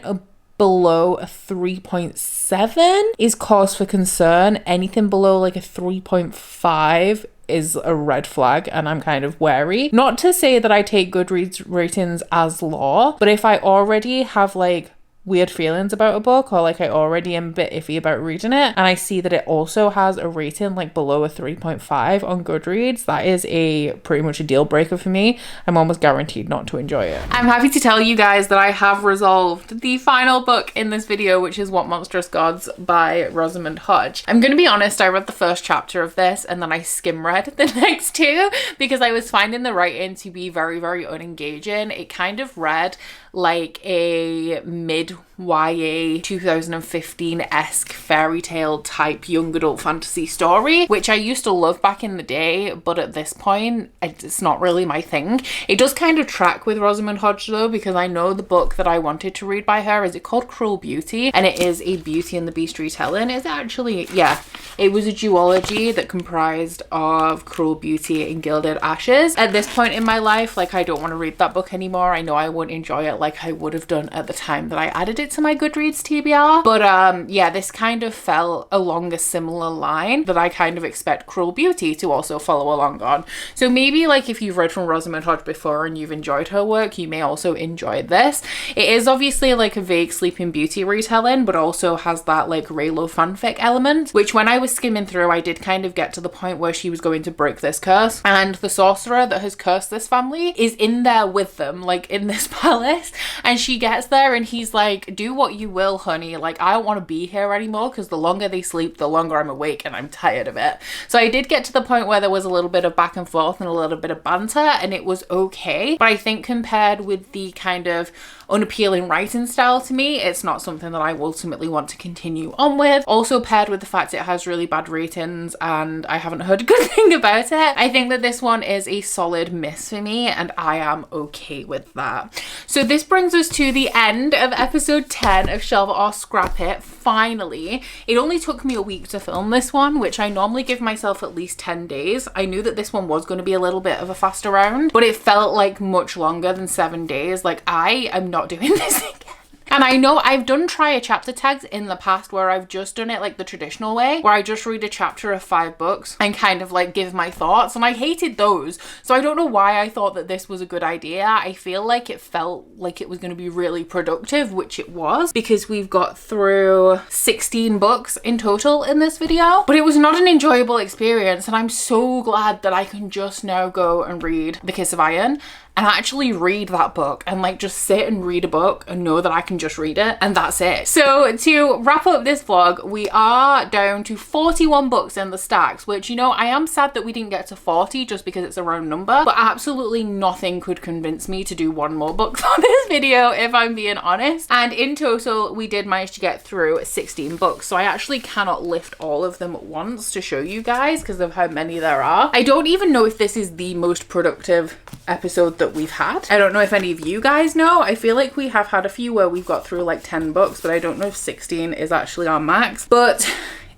below a 3.7 is cause for concern. Anything below like a 3.5 is a red flag, and I'm kind of wary. Not to say that I take Goodreads ratings as law, but if I already have like weird feelings about a book, or like I already am a bit iffy about reading it, and I see that it also has a rating like below a 3.5 on Goodreads, that is a pretty much a deal breaker for me. I'm almost guaranteed not to enjoy it. I'm happy to tell you guys that I have resolved the final book in this video, which is What Monstrous Gods by Rosamund Hodge. I'm gonna be honest, I read the first chapter of this and then I skim read the next 2 because I was finding the writing to be very, very unengaging. It kind of read like a mid YA 2015-esque fairy tale type young adult fantasy story, which I used to love back in the day, but at this point it's not really my thing. It does kind of track with Rosamund Hodge though, because I know the book that I wanted to read by her, is it called Cruel Beauty? And it is a Beauty and the Beast retelling. Is it actually? Yeah, it was a duology that comprised of Cruel Beauty and Gilded Ashes. At this point in my life, like, I don't want to read that book anymore. I know I won't enjoy it like I would have done at the time that I added it to my Goodreads TBR. But yeah, this kind of fell along a similar line that I kind of expect Cruel Beauty to also follow along on. So maybe like if you've read from Rosamund Hodge before and you've enjoyed her work, you may also enjoy this. It is obviously like a vague Sleeping Beauty retelling, but also has that like Raylo fanfic element, which when I was skimming through, I did kind of get to the point where she was going to break this curse, and the sorcerer that has cursed this family is in there with them, like in this palace, and she gets there and he's like, do what you will, honey, like I don't want to be here anymore because the longer they sleep, the longer I'm awake and I'm tired of it. So I did get to the point where there was a little bit of back and forth and a little bit of banter, and it was okay, but I think compared with the kind of unappealing writing style to me, it's not something that I ultimately want to continue on with. Also paired with the fact it has really bad ratings and I haven't heard a good thing about it, I think that this one is a solid miss for me, and I am okay with that. So this brings us to the end of episode 10 of Shelve It or Scrap It. Finally, it only took me a week to film this one, which I normally give myself at least 10 days. I knew that this one was going to be a little bit of a faster round, but it felt like much longer than 7 days. Like, I am not doing this again. And I know I've done try a chapter tags in the past where I've just done it like the traditional way, where I just read a chapter of 5 books and kind of like give my thoughts, and I hated those. So I don't know why I thought that this was a good idea. I feel like it felt like it was going to be really productive, which it was, because we've got through 16 books in total in this video, but it was not an enjoyable experience, and I'm so glad that I can just now go and read The Kiss of Iron and actually read that book and like just sit and read a book and know that I can just read it and that's it. So to wrap up this vlog, we are down to 41 books in the stacks, which, you know, I am sad that we didn't get to 40 just because it's a round number, but absolutely nothing could convince me to do one more book for this video, if I'm being honest. And in total, we did manage to get through 16 books. So I actually cannot lift all of them at once to show you guys because of how many there are. I don't even know if this is the most productive episode that we've had. I don't know if any of you guys know. I feel like we have had a few where we've got through like 10 books, but I don't know if 16 is actually our max. But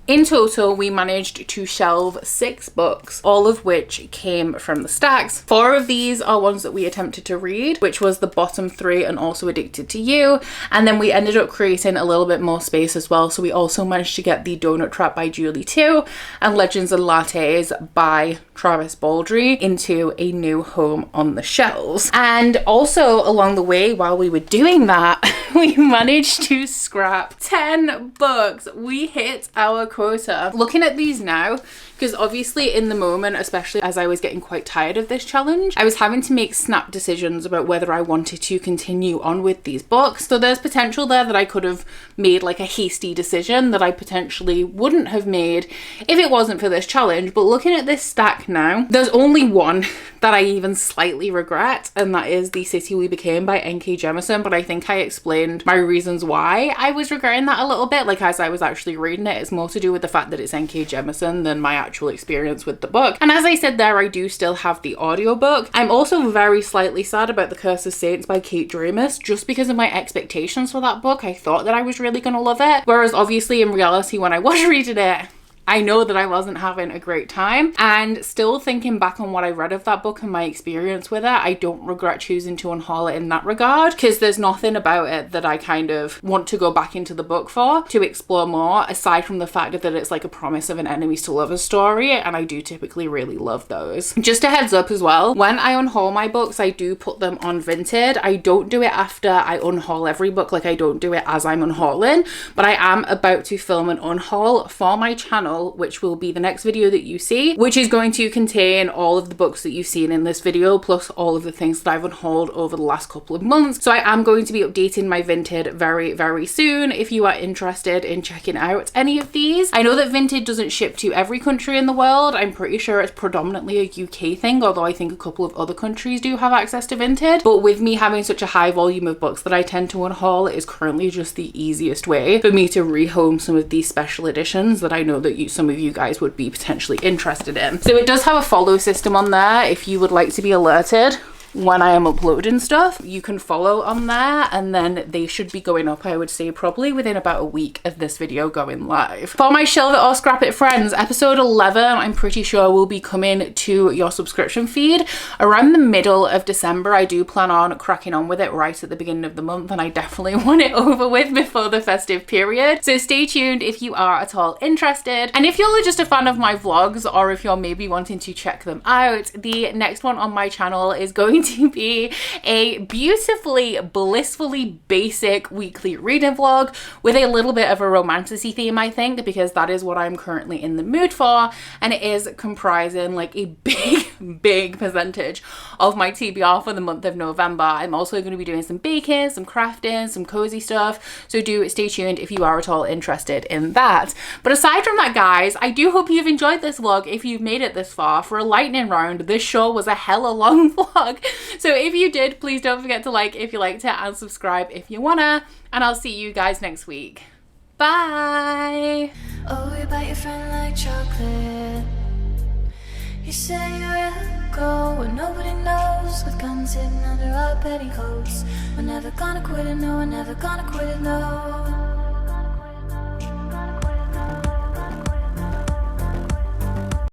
in total, we managed to shelve 6 books, all of which came from the stacks. 4 of these are ones that we attempted to read, which was the bottom 3 and also Addicted to You. And then we ended up creating a little bit more space as well. So we also managed to get the Donut Trap by Julie 2 and Legends and Lattes by Travis Baldry into a new home on the shelves. And also along the way, while we were doing that, we managed to scrap 10 books. We hit our quota. Looking at these now, because obviously in the moment, especially as I was getting quite tired of this challenge, I was having to make snap decisions about whether I wanted to continue on with these books. So there's potential there that I could have made like a hasty decision that I potentially wouldn't have made if it wasn't for this challenge. But looking at this stack now, there's only one that I even slightly regret, and that is The City We Became by N.K. Jemisin. But I think I explained my reasons why I was regretting that a little bit, like as I was actually reading it. It's more to do with the fact that it's N.K. Jemisin than my actual experience with the book. And as I said there, I do still have the audiobook. I'm also very slightly sad about The Curse of Saints by Kate Dramis, just because of my expectations for that book. I thought that I was really going to love it, whereas obviously in reality when I was reading it, I know that I wasn't having a great time. And still thinking back on what I read of that book and my experience with it, I don't regret choosing to unhaul it in that regard, because there's nothing about it that I kind of want to go back into the book for to explore more, aside from the fact that it's like a promise of an enemies to lovers story, and I do typically really love those. Just a heads up as well, when I unhaul my books, I do put them on Vinted. I don't do it after I unhaul every book, like I don't do it as I'm unhauling, but I am about to film an unhaul for my channel, which will be the next video that you see, which is going to contain all of the books that you've seen in this video, plus all of the things that I've unhauled over the last couple of months. So I am going to be updating my Vinted very, very soon if you are interested in checking out any of these. I know that Vinted doesn't ship to every country in the world. I'm pretty sure it's predominantly a UK thing, although I think a couple of other countries do have access to Vinted. But with me having such a high volume of books that I tend to unhaul, it is currently just the easiest way for me to rehome some of these special editions that I know that some of you guys would be potentially interested in. So it does have a follow system on there. If you would like to be alerted when I am uploading stuff, you can follow on there, and then they should be going up, I would say, probably within about a week of this video going live. For my Shelve It or Scrap It friends, episode 11 I'm pretty sure will be coming to your subscription feed around the middle of December. I do plan on cracking on with it right at the beginning of the month, and I definitely want it over with before the festive period. So stay tuned if you are at all interested. And if you're just a fan of my vlogs, or if you're maybe wanting to check them out, the next one on my channel is going to be a beautifully, blissfully basic weekly reading vlog with a little bit of a romantasy theme, I think, because that is what I'm currently in the mood for, and it is comprising like a big percentage of my TBR for the month of November. I'm also going to be doing some baking, some crafting, some cozy stuff, so do stay tuned if you are at all interested in that. But aside from that, guys, I do hope you've enjoyed this vlog. If you've made it this far, for a lightning round, this sure was a hella long vlog. So if you did, please don't forget to like if you liked it and subscribe if you wanna, and I'll see you guys next week. Bye! Oh, you bite your friend like chocolate. You say you'll go where nobody knows, with guns hidden under our petticoats. We're never gonna quit it, no, we're never gonna quit it, no.